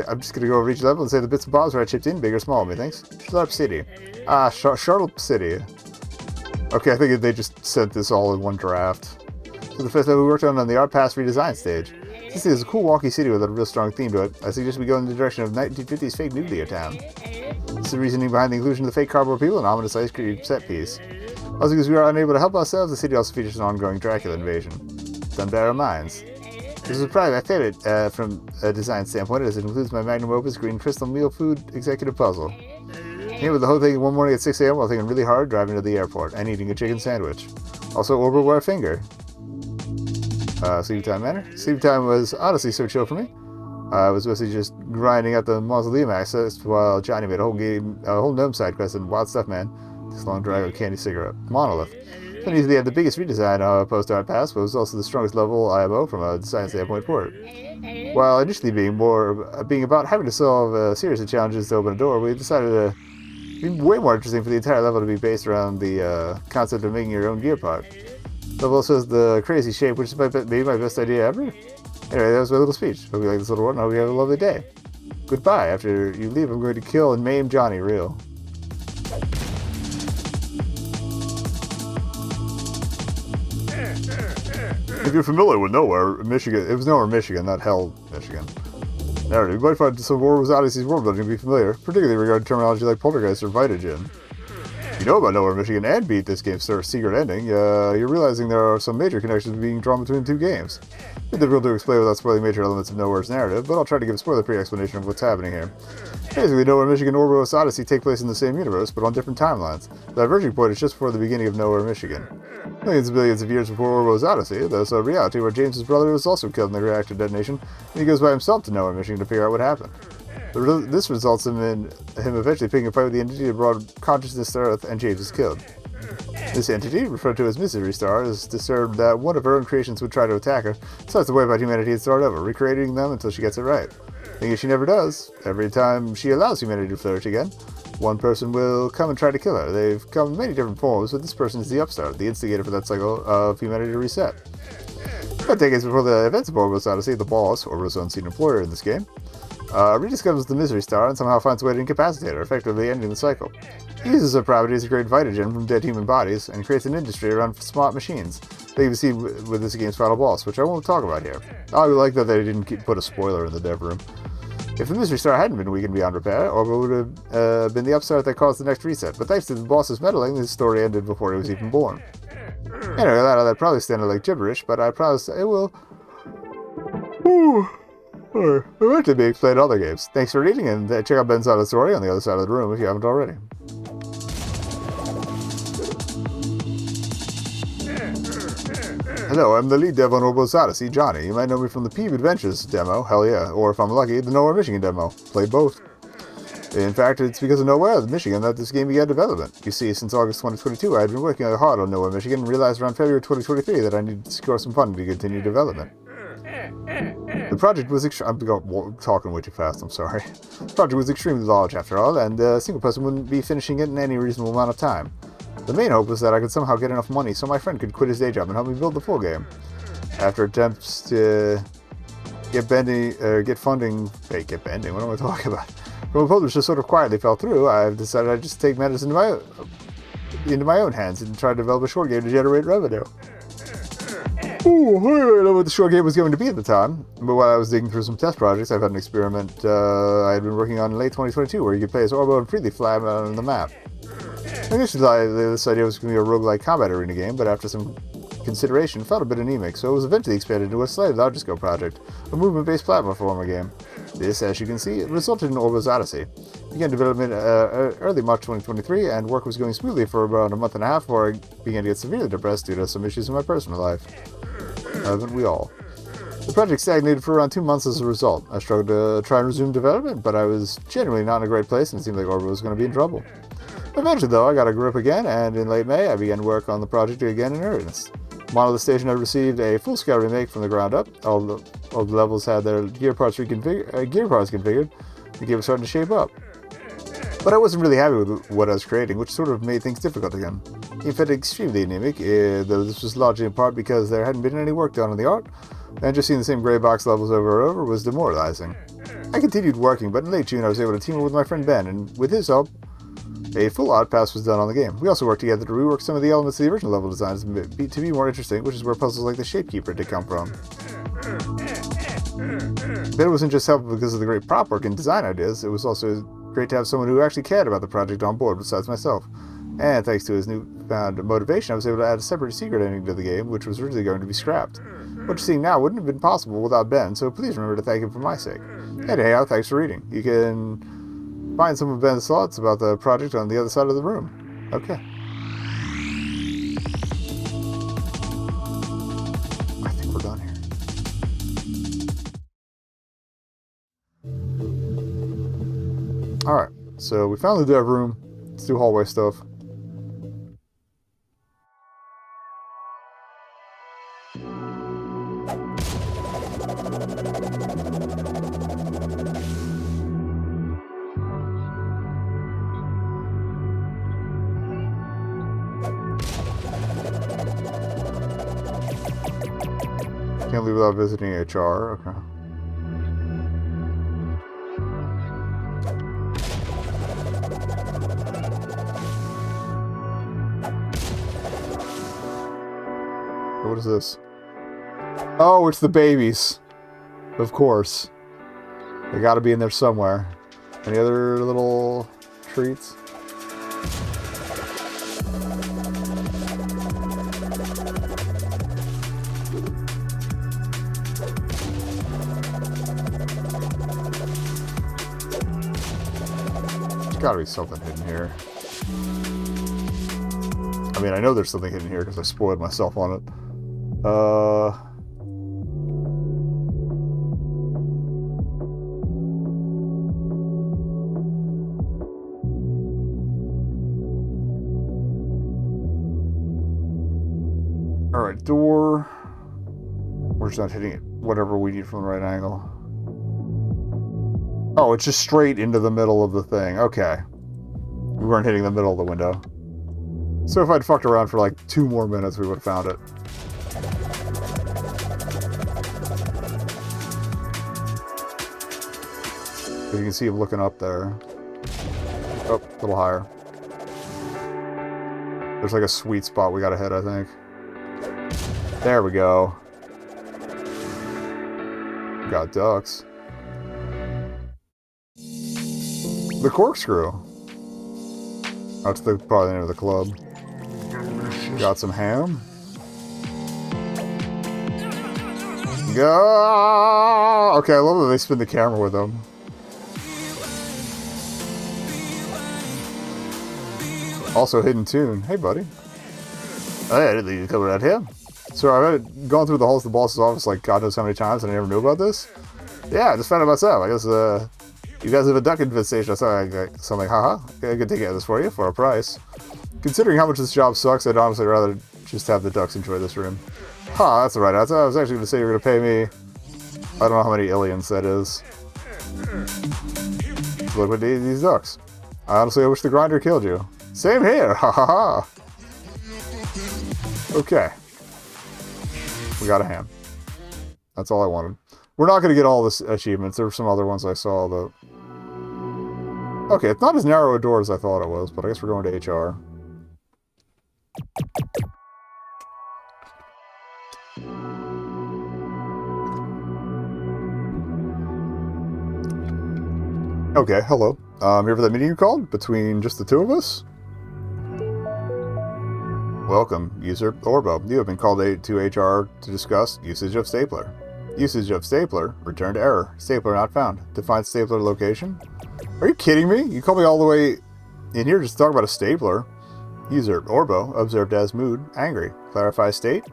I'm just going to go over each level and say the bits and bobs where I chipped in, big or small, methinks. Schlarp City. Charlotte City. Okay, I think they just sent this all in one draft. So the first level we worked on the Art Pass redesign stage. This is a cool wonky city with a real strong theme to it. I suggest we go in the direction of 1950s fake nuclear town. This is the reasoning behind the inclusion of the fake cardboard people and ominous ice cream set piece. Also, because we are unable to help ourselves, the city also features an ongoing Dracula invasion. Dunbarrow Mines. This is probably my favorite from a design standpoint, as it includes my magnum opus green crystal meal food executive puzzle. Here with the whole thing one morning at 6 a.m. while thinking really hard, driving to the airport, and eating a chicken sandwich. Also, Orbo wore a finger. Sleep time manner. Sleep time was honestly so chill for me. I was mostly just grinding out the mausoleum access while Johnny made a whole gnome side quest and wild stuff, man. This long drag of candy cigarette. Monolith. It's easily had the biggest redesign post-art pass, but it was also the strongest level IMO from a design standpoint for it. While initially being about having to solve a series of challenges to open a door, we decided to be way more interesting for the entire level to be based around the concept of making your own gear part. The level also has the crazy shape, which is maybe my best idea ever. Anyway, that was my little speech. Hope you like this little one. Hope you have a lovely day. Goodbye. After you leave, I'm going to kill and maim Johnny real. If you're familiar with Nowhere, Michigan, it was Nowhere, Michigan, not Hell, Michigan. Narrative. You might find some Orbo's Odyssey's world building to be familiar, particularly regarding terminology like poltergeist or vitagen. If you know about Nowhere, Michigan and beat this game's secret ending, you're realizing there are some major connections being drawn between the two games. It's difficult to explain without spoiling major elements of Nowhere's narrative, but I'll try to give a spoiler-free explanation of what's happening here. Basically, Nowhere, Michigan, and Orbo's Odyssey take place in the same universe, but on different timelines. The diverging point is just before the beginning of Nowhere, Michigan. Millions and billions of years before Orbo's Odyssey, there's a reality where James's brother was also killed in the reactor detonation, and he goes by himself to Nowhere, Michigan to figure out what happened. This results in him eventually picking a fight with the entity that brought consciousness to Earth, and James is killed. This entity, referred to as Misery Star, is disturbed that one of her own creations would try to attack her, so has to wipe out humanity and start over, recreating them until she gets it right. Thing is, she never does. Every time she allows humanity to flourish again, one person will come and try to kill her. They've come in many different forms, but this person is the upstart, the instigator for that cycle of humanity to reset. About decades before the events of Orbo's Odyssey, the boss, Orbo's unseen employer in this game, rediscovers the Misery Star and somehow finds a way to incapacitate her, effectively ending the cycle. He uses her properties to create vitagen from dead human bodies and creates an industry around smart machines that you can see with this game's final boss, which I won't talk about here. I like that they didn't put a spoiler in the dev room. If the Misery Star hadn't been weakened beyond repair, Orbo would have been the upstart that caused the next reset, but thanks to the boss's meddling, his story ended before he was even born. Anyway, that probably sounded like gibberish, but I promise it will eventually be explained in other games. Thanks for reading, and check out Ben's side of the story on the other side of the room if you haven't already. Hello, I'm the lead dev on Orbo's Odyssey, Johnny. You might know me from the Peeve Adventures demo, hell yeah, or if I'm lucky, the Nowhere, Michigan demo. Played both. In fact, it's because of Nowhere, Michigan, that this game began development. You see, since August 2022, I had been working hard on Nowhere, Michigan, and realized around February 2023 that I needed to secure some funding to continue development. The project was I'm talking way too fast, I'm sorry. The project was extremely large, after all, and a single person wouldn't be finishing it in any reasonable amount of time. The main hope was that I could somehow get enough money so my friend could quit his day job and help me build the full game. After attempts to get funding, what am I talking about? When the publisher sort of quietly fell through, I've decided I'd just take matters into my own hands and try to develop a short game to generate revenue. I don't know what the short game was going to be at the time, but while I was digging through some test projects, I've had an experiment I had been working on in late 2022 where you could play as Orbo and freely fly on the map. Initially, this idea was going to be a roguelike combat arena game, but after some consideration, felt a bit anemic, so it was eventually expanded into a slightly larger scale project, a movement-based platformer game. This, as you can see, resulted in Orbo's Odyssey. It began development early March 2023, and work was going smoothly for about a month and a half before I began to get severely depressed due to some issues in my personal life. Haven't we all? The project stagnated for around 2 months as a result. I struggled to try and resume development, but I was genuinely not in a great place, and it seemed like Orbo was going to be in trouble. Eventually, though, I got a grip again, and in late May, I began work on the project again in earnest. Monolith Station had received a full-scale remake from the ground up. All the levels had their gear parts configured. The game was starting to shape up. But I wasn't really happy with what I was creating, which sort of made things difficult again. It felt extremely anemic, though this was largely in part because there hadn't been any work done on the art, and just seeing the same grey box levels over and over was demoralizing. I continued working, but in late June I was able to team up with my friend Ben, and with his help, a full art pass was done on the game. We also worked together to rework some of the elements of the original level designs to be more interesting, which is where puzzles like the Shapekeeper did come from. But it wasn't just helpful because of the great prop work and design ideas, it was also great to have someone who actually cared about the project on board besides myself. And thanks to his newfound motivation, I was able to add a separate secret ending to the game, which was originally going to be scrapped. What you're seeing now wouldn't have been possible without Ben, so please remember to thank him for my sake. Anyhow, thanks for reading. You can find some of Ben's thoughts about the project on the other side of the room. Okay. I think we're done here. Alright, so we found the dev room. Let's do hallway stuff. Can't leave without visiting HR. Okay. What is this? Oh, it's the babies. Of course. They gotta be in there somewhere. Any other little treats? Gotta be something hidden here. I mean, I know there's something hidden here because I spoiled myself on it. Alright, door. We're just not hitting it. Whatever we need from the right angle. Oh, it's just straight into the middle of the thing. Okay. We weren't hitting the middle of the window. So if I'd fucked around for like 2 more minutes, we would have found it. You can see him looking up there. Oh, a little higher. There's like a sweet spot we gotta hit, I think. There we go. Got ducks. The corkscrew. That's probably the name of the club. Got some ham. Go! Okay, I love that they spin the camera with them. Also, hidden tune. Hey, buddy. Oh, yeah, I didn't think you covered out here. So I've gone through the halls of the boss's office like God knows how many times and I never knew about this. Yeah, I just found it myself. I guess, you guys have a duck infestation. So I'm like, haha, I could take care of this for you for a price. Considering how much this job sucks, I'd honestly rather just have the ducks enjoy this room. Huh, that's the right answer. I was actually going to say you were going to pay me... I don't know how many illions that is. Look at these ducks. Honestly, I wish the grinder killed you. Same here! Ha ha ha! Okay. We got a ham. That's all I wanted. We're not going to get all the achievements. There were some other ones I saw, though. Okay, it's not as narrow a door as I thought it was, but I guess we're going to HR. Okay, hello. Here for that meeting you called? Between just the two of us? Welcome, user Orbo. You have been called to HR to discuss usage of stapler. Usage of stapler. Return to error. Stapler not found. Define stapler location. Are you kidding me? You called me all the way in here just to talk about a stapler. User Orbo. Observed as mood. Angry. Clarify state.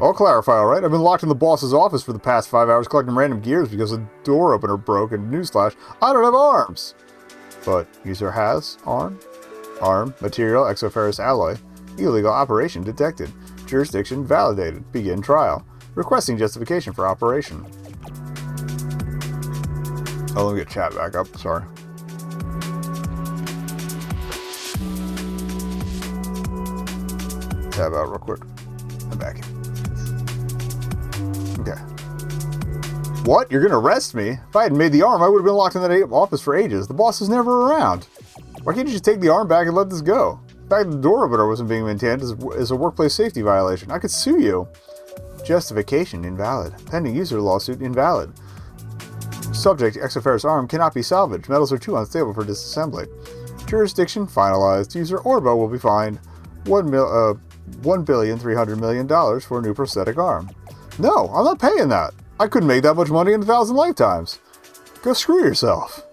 I'll clarify, alright? I've been locked in the boss's office for the past 5 hours collecting random gears because the door opener broke and newsflash, I don't have arms! But user has arm. Arm. Material. Exoferrous alloy. Illegal operation detected. Jurisdiction validated. Begin trial. Requesting justification for operation. Oh, let me get chat back up. Sorry. Tab out real quick. I'm back. Okay. What? You're gonna arrest me? If I hadn't made the arm, I would have been locked in that office for ages. The boss is never around. Why can't you just take the arm back and let this go? The fact that the door opener wasn't being maintained is a workplace safety violation. I could sue you. Justification invalid. Pending user lawsuit invalid. Subject Exoferrous arm cannot be salvaged. Metals are too unstable for disassembly. Jurisdiction finalized. User Orbo will be fined $1,300,000,000 for a new prosthetic arm. No, I'm not paying that. I couldn't make that much money in 1,000 lifetimes. Go screw yourself.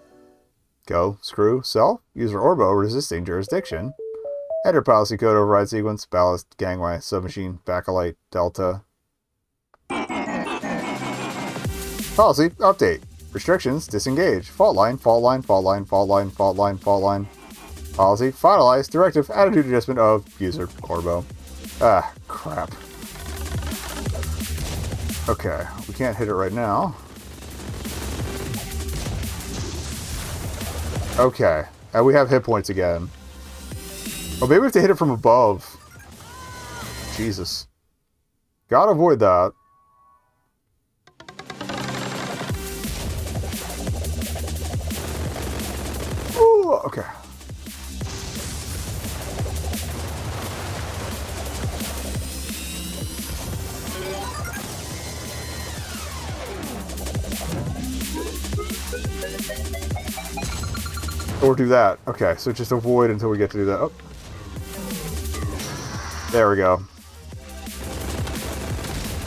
Go screw self. User Orbo resisting jurisdiction. Enter policy code override sequence. Ballast, gangway, submachine, backlight, delta. Policy update. Restrictions disengage. Fault line, fault line, fault line, fault line, fault line, fault line. Policy finalized. Directive attitude adjustment of user Orbo. Ah, crap. Okay, we can't hit it right now. Okay, and we have hit points again. Oh, maybe we have to hit it from above. Jesus. Gotta avoid that. Ooh, okay. Or do that. Okay, so just avoid until we get to do that. Oh. There we go.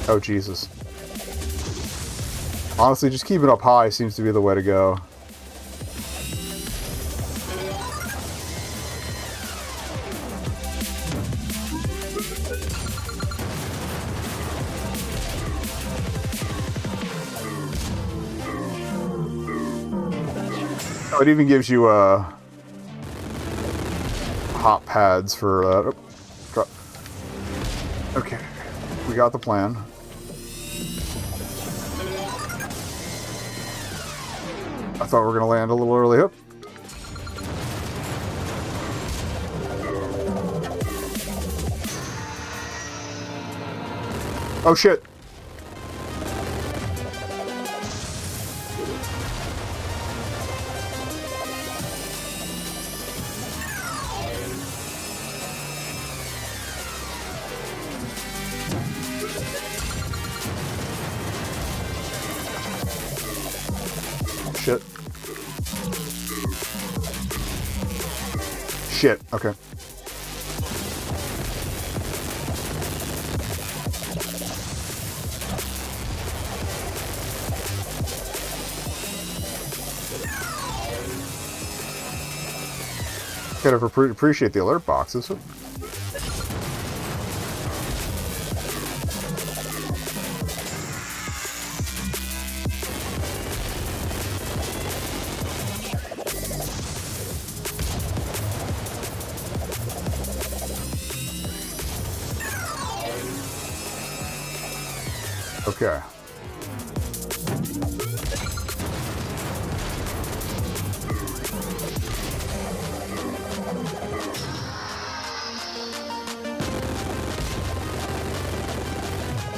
Oh, Jesus. Honestly, just keeping up high seems to be the way to go. Oh, it even gives you hop pads for okay, we got the plan. I thought we were gonna land a little early. Up. Oh shit. shit. Shit, okay. Kind of appreciate the alert boxes. Okay.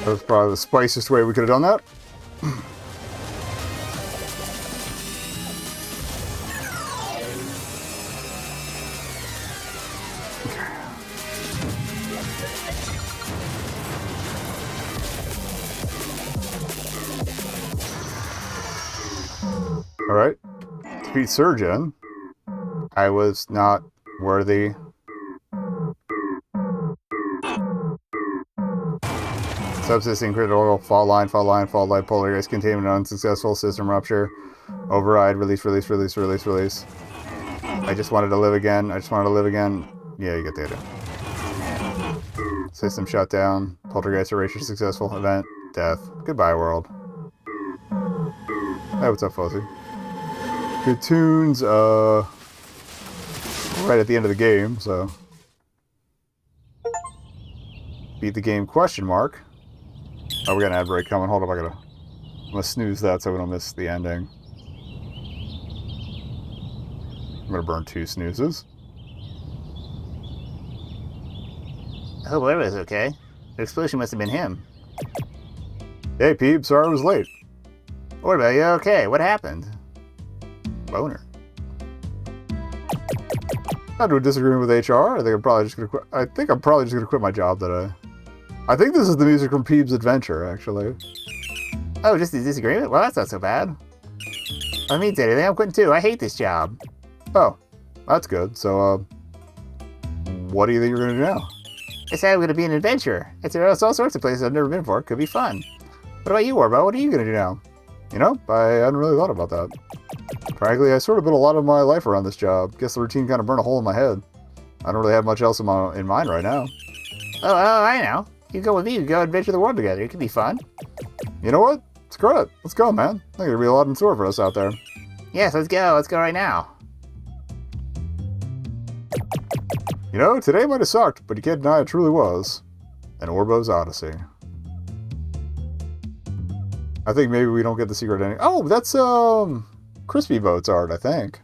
That was probably the spiciest way we could have done that. Alright. Defeat Surgeon. I was not worthy. Subsystem critical, fault line, poltergeist, containment, unsuccessful, system rupture, override, release. I just wanted to live again. Yeah, you get the idea. System shut down, poltergeist erasure successful, event, death. Goodbye, world. Hey, what's up, Fuzzy? Good tunes, right at the end of the game, so. Beat the game, question mark. Oh, we got an ad break coming. Hold up, I'm gonna snooze that so we don't miss the ending. I'm gonna burn 2 snoozes. I hope everybody's okay. The explosion must have been him. Hey, Peep, sorry I was late. Orbo, you okay? What happened? Boner. Not to disagree with HR. I think I'm probably just gonna quit. I think I'm probably just gonna quit my job today. I think this is the music from Peeb's Adventure, actually. Oh, just a disagreement? Well, that's not so bad. I mean, anything, I'm quitting too. I hate this job. Oh, that's good. So, what do you think you're gonna do now? I said I'm going to be an adventurer. It's all sorts of places I've never been before. Could be fun. What about you, Orbo? What are you going to do now? You know, I hadn't really thought about that. Frankly, I sort of built a lot of my life around this job. Guess the routine kind of burned a hole in my head. I don't really have much else in mind right now. Oh, I know. You go with me. We go adventure the world together. It could be fun. You know what? Screw it. Let's go, man. I think there'll be a lot in store for us out there. Yes, let's go. Let's go right now. You know, today might have sucked, but you can't deny it truly was an Orbo's Odyssey. I think maybe we don't get the secret ending. Oh, that's Crispy Boat's art, I think.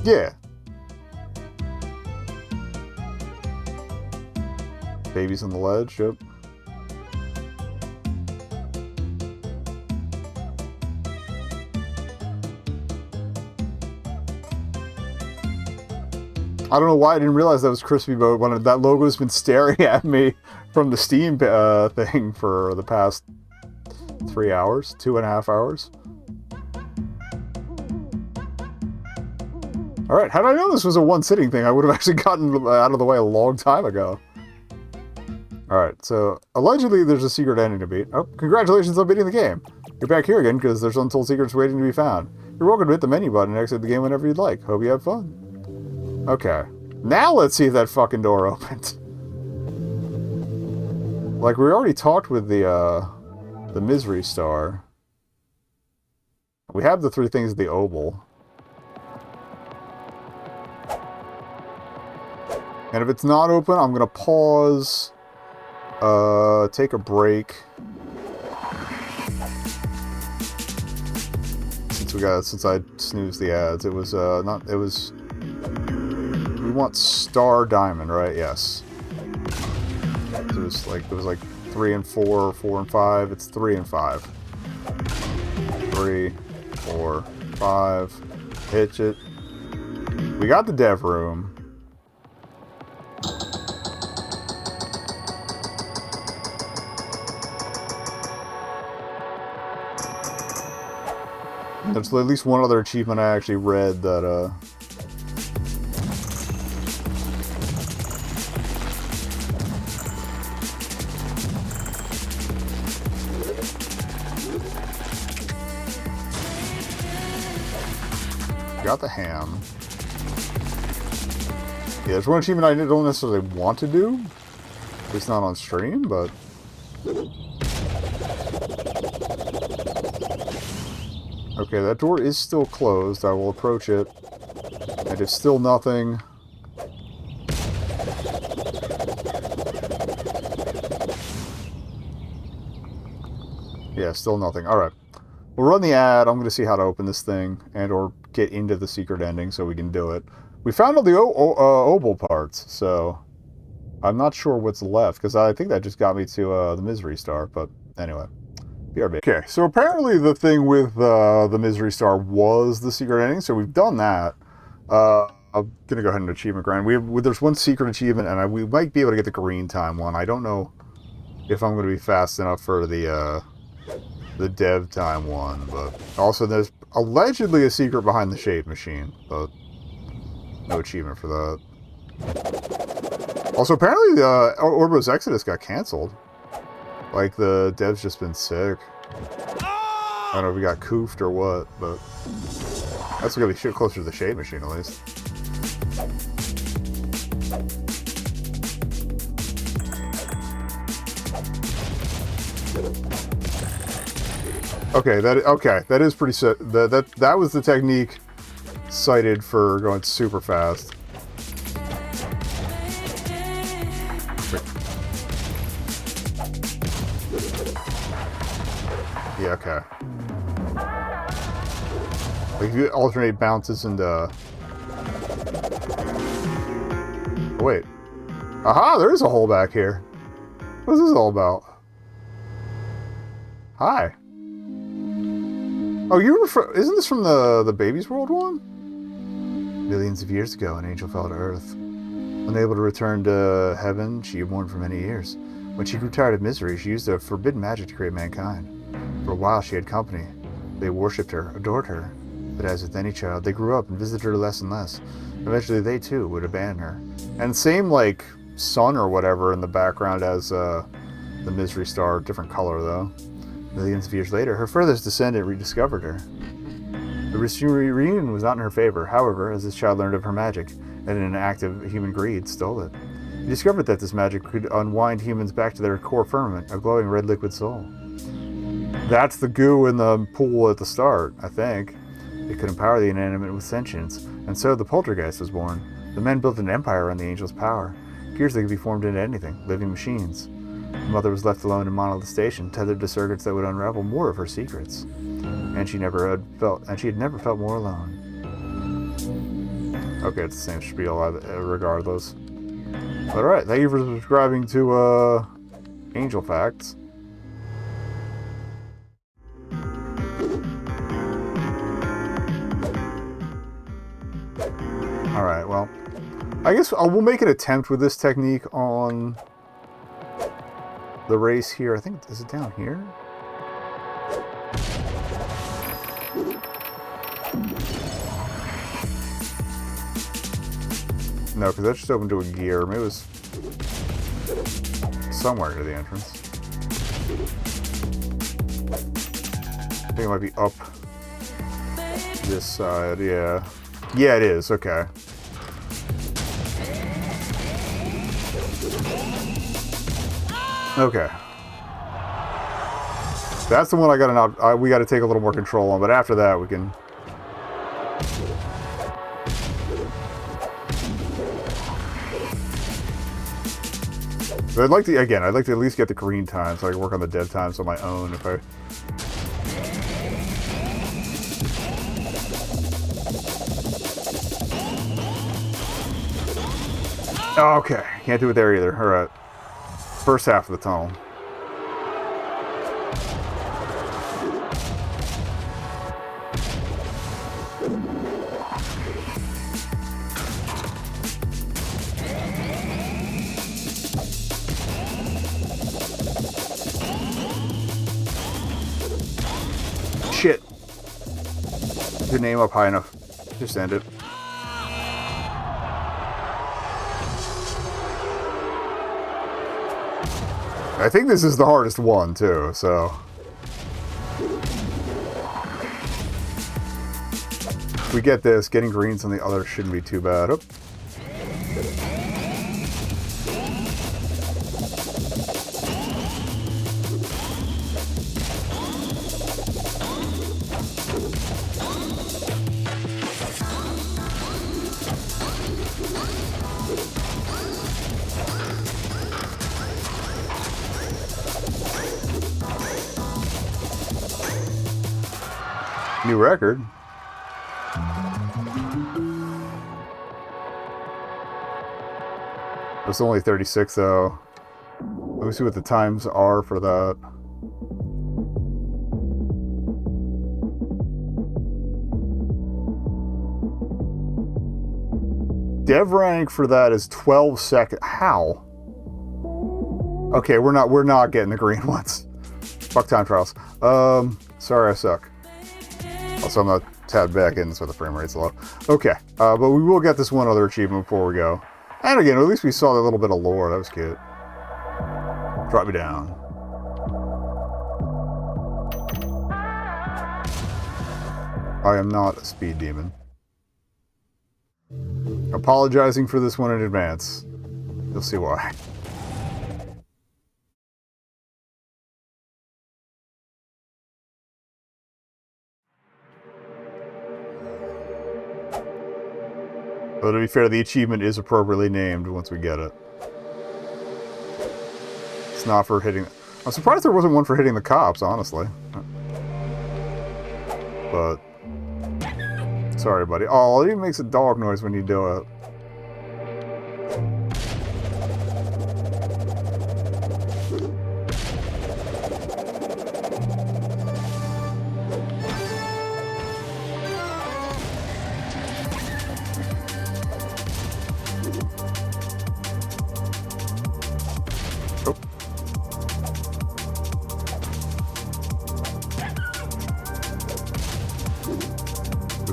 Yeah. Babies on the ledge, yep. I don't know why I didn't realize that was Crispy Boat when that logo's been staring at me from the Steam thing for the past 3 hours, 2.5 hours. Alright, how did I know this was a one-sitting thing? I would have actually gotten out of the way a long time ago. Alright, so allegedly there's a secret ending to beat. Oh, congratulations on beating the game. You're back here again because there's untold secrets waiting to be found. You're welcome to hit the menu button and exit the game whenever you'd like. Hope you have fun. Okay. Now let's see if that fucking door opened. Like, we already talked with the Misery Star. We have the 3 things of the Oval. And if it's not open, I'm gonna pause, take a break. Since I snoozed the ads, it was, we want Star Diamond, right? Yes. It was like 3 and 4, or 4 and 5. It's 3 and 5. 3, 4, 5. Hitch it. We got the dev room. There's at least one other achievement I actually read that, got the ham. Yeah, there's one achievement I don't necessarily want to do. At least not on stream, but... Okay, that door is still closed. I will approach it. And it's still nothing. Yeah, still nothing. Alright. We'll run the ad. I'm going to see how to open this thing and or get into the secret ending so we can do it. We found all the Orbo parts, so I'm not sure what's left, because I think that just got me to the Misery Star, but anyway. BRB. Okay, so apparently the thing with the Misery Star was the secret ending, so we've done that. I'm going to go ahead and achievement grind. There's one secret achievement, and we might be able to get the green time one. I don't know if I'm going to be fast enough for the dev time one, but also there's allegedly a secret behind the shape machine, but no achievement for that. Also, apparently the Orbo's Exodus got canceled. Like, the dev's just been sick. I don't know if he got koofed or what, but that's gonna be shit closer to the shape machine at least. Okay, that is pretty sick. That was the technique cited for going super fast. Yeah, okay. Like, if you alternate bounces and, oh, wait. Aha, there is a hole back here. What is this all about? Hi. Oh, isn't this from the Baby's World one? Millions of years ago, an angel fell to Earth. Unable to return to heaven, she mourned for many years. When she grew tired of misery, she used a forbidden magic to create mankind. For a while, she had company. They worshipped her, adored her. But as with any child, they grew up and visited her less and less. Eventually, they too would abandon her. And same, like, sun or whatever in the background as the Misery Star, different color though. Millions of years later, her furthest descendant rediscovered her. The reunion was not in her favor, however, as this child learned of her magic, and in an act of human greed, stole it. He discovered that this magic could unwind humans back to their core firmament, a glowing red liquid soul. That's the goo in the pool at the start, I think. It could empower the inanimate with sentience, and so the poltergeist was born. The men built an empire on the angel's power. Gears that could be formed into anything, living machines. The mother was left alone in Monolith Station, tethered to circuits that would unravel more of her secrets. And she had never felt more alone. Okay, it's the same spiel regardless. Alright, thank you for subscribing to Angel Facts. Alright, well, I guess we'll make an attempt with this technique on the race here. I think, is it down here? No, because that's just open to a gear. Maybe it was somewhere near the entrance. I think it might be up this side, yeah. Yeah, it is, okay. Okay. That's the one we gotta take a little more control on, but after that we can... But I'd like to at least get the green time so I can work on the dev times on my own if I... Oh, okay, can't do it there either. Alright. First half of the tunnel. Shit. your name up high enough. Just end it. I think this is the hardest one, too, so... If we get this, getting greens on the other shouldn't be too bad. Oh. New record. It's only 36 though. Let me see what the times are for that. Dev rank for that is 12 seconds. How? Okay, we're not getting the green ones. Fuck time trials. Sorry I suck. Also, I'm not tabbed back in, so the frame rate's low. Okay, but we will get this one other achievement before we go. And again, at least we saw that little bit of lore. That was cute. Drop me down. I am not a speed demon. Apologizing for this one in advance. You'll see why. But to be fair, the achievement is appropriately named once we get it. It's not for hitting... I'm surprised there wasn't one for hitting the cops, honestly. But... Sorry, buddy. Oh, it even makes a dog noise when you do it.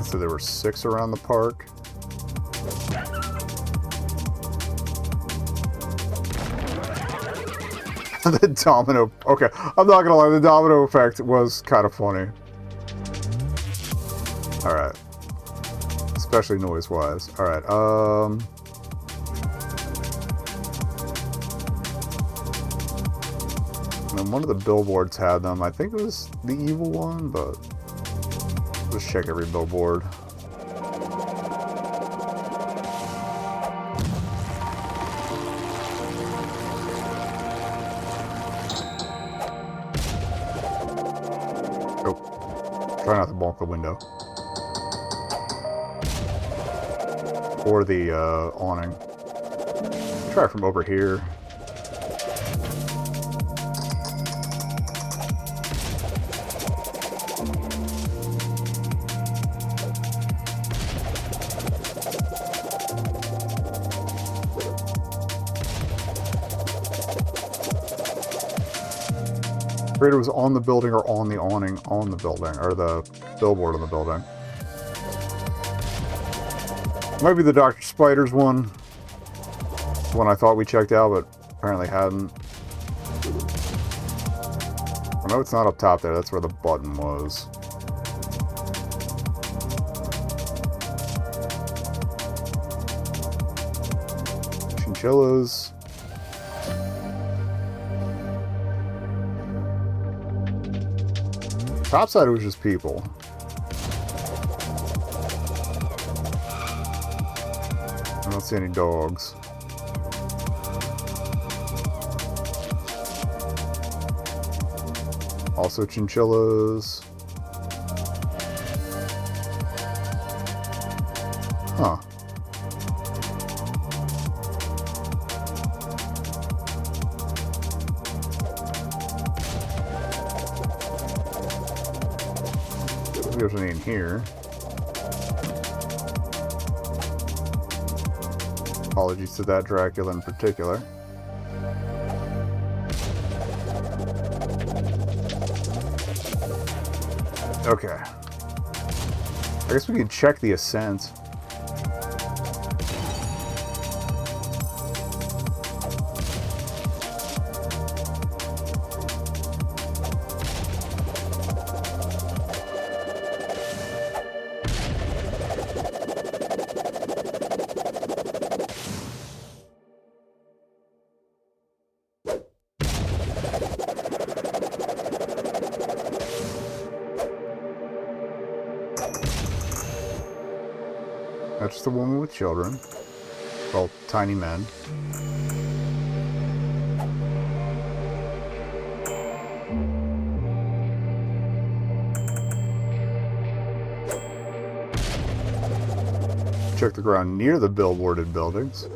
So there were 6 around the park. The domino... Okay, I'm not gonna lie, the domino effect was kind of funny. Alright. Especially noise-wise. Alright, and then one of the billboards had them. I think it was the evil one, but... Let's check every billboard. Oh. Try not to bonk the window. Or the awning. Try it from over here. It was on the building or on the awning on the building, or the billboard on the building. Might be the Dr. Spiders one. The one I thought we checked out, but apparently hadn't. I know it's not up top there, that's where the button was. Chinchillas. Top side, it was just people. I don't see any dogs. Also chinchillas. Huh. There's any in here. Apologies to that Dracula in particular. Okay. I guess we can check the ascent. That's the woman with children. Well, tiny men. Check the ground near the billboarded buildings.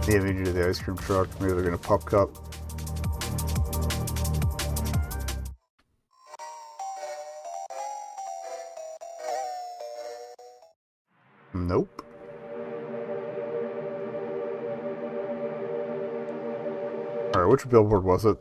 The image of the ice cream truck. Maybe they're gonna pup cup. Nope. Alright, which billboard was it?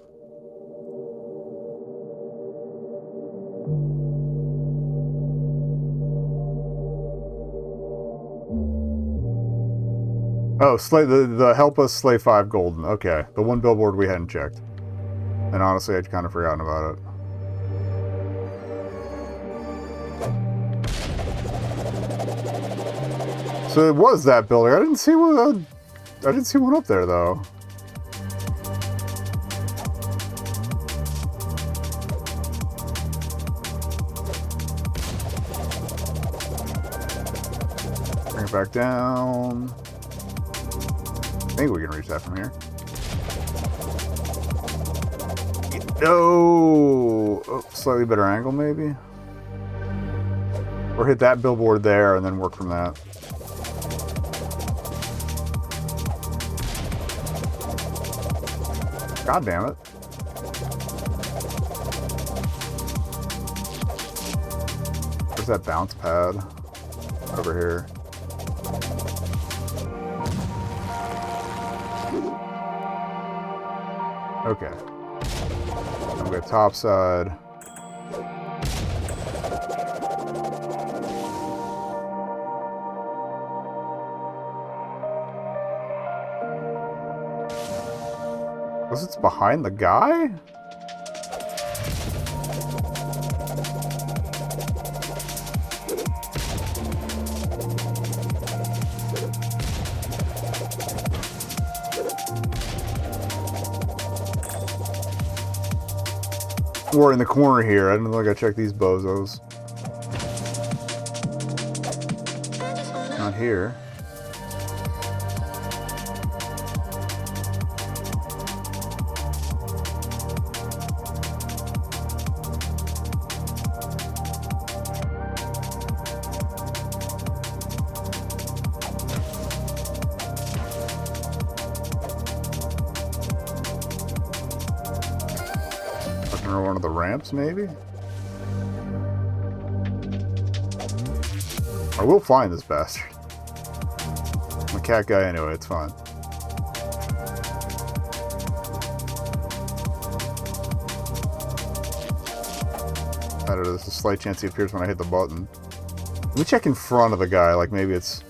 Oh, the help us slay 5 golden. Okay, the one billboard we hadn't checked. And honestly, I'd kind of forgotten about it. So it was that building. I didn't see one up there though. Bring it back down. I think we can reach that from here. No! Oh, slightly better angle, maybe? Or hit that billboard there and then work from that. God damn it. Where's that bounce pad? Over here. Okay. I'm going to top side. Was it behind the guy? Or in the corner here. I didn't think I checked these bozos. Not here. Or one of the ramps, maybe? I will find this bastard. I'm a cat guy anyway, it's fine. I don't know, there's a slight chance he appears when I hit the button. Let me check in front of the guy, like maybe it's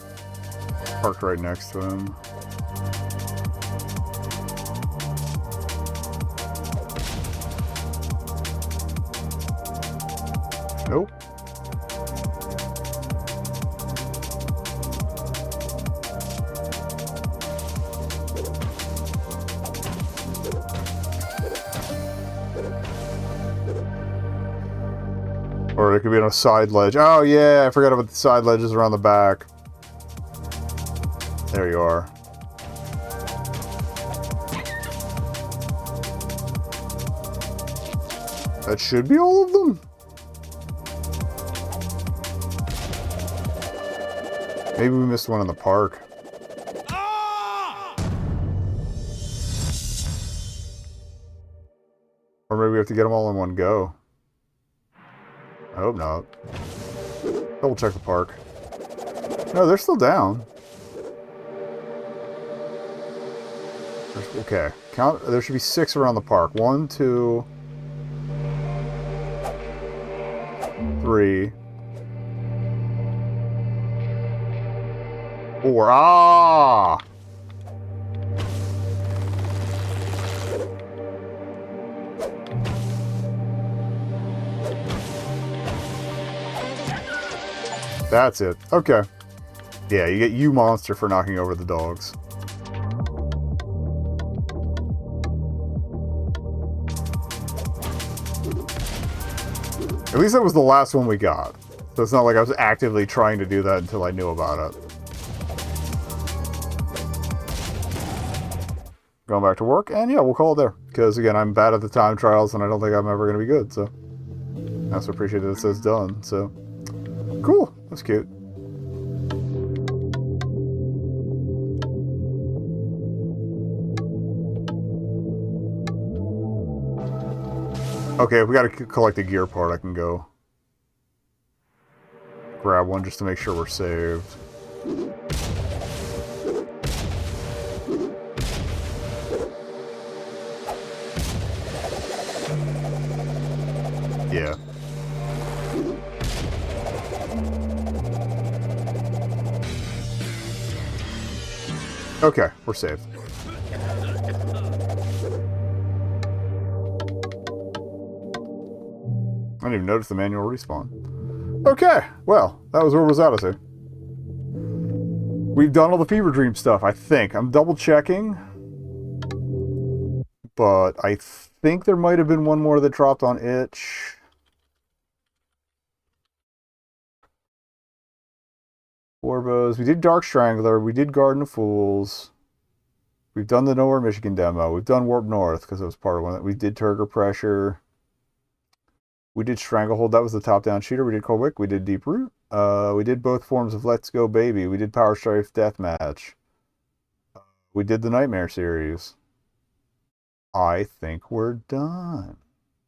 parked right next to him. Nope. Or it could be on a side ledge. Oh yeah, I forgot about the side ledges around the back. There you are. That should be all of them? Maybe we missed one in the park. Or maybe we have to get them all in one go. I hope not. Double check the park. No, they're still down. Okay. Count. There should be 6 around the park. 1, 2, 3, 4. Ah! That's it. Okay. Yeah, you get you monster for knocking over the dogs. At least that was the last one we got. So it's not like I was actively trying to do that until I knew about it. Going back to work, and yeah, we'll call it there. Because again, I'm bad at the time trials, and I don't think I'm ever going to be good, so. I also appreciate that it says done, so. Cool. That's cute. Okay, if we gotta collect a gear part, I can go grab one just to make sure we're saved. Yeah. Okay, we're saved. I didn't even notice the manual respawn. Okay, well, that was Orbo's Odyssey. We've done all the Feverdream stuff, I think. I'm double checking. But I think there might have been one more that dropped on Itch. Orbos. We did Dark Strangler. We did Garden of Fools. We've done the Nowhere, Michigan demo. We've done Warp North because it was part of one. We did Turger Pressure. We did Stranglehold. That was the top-down shooter. We did Colwick. We did Deep Root. We did both forms of Let's Go Baby. We did Power Strife Deathmatch. We did the Nightmare series. I think we're done.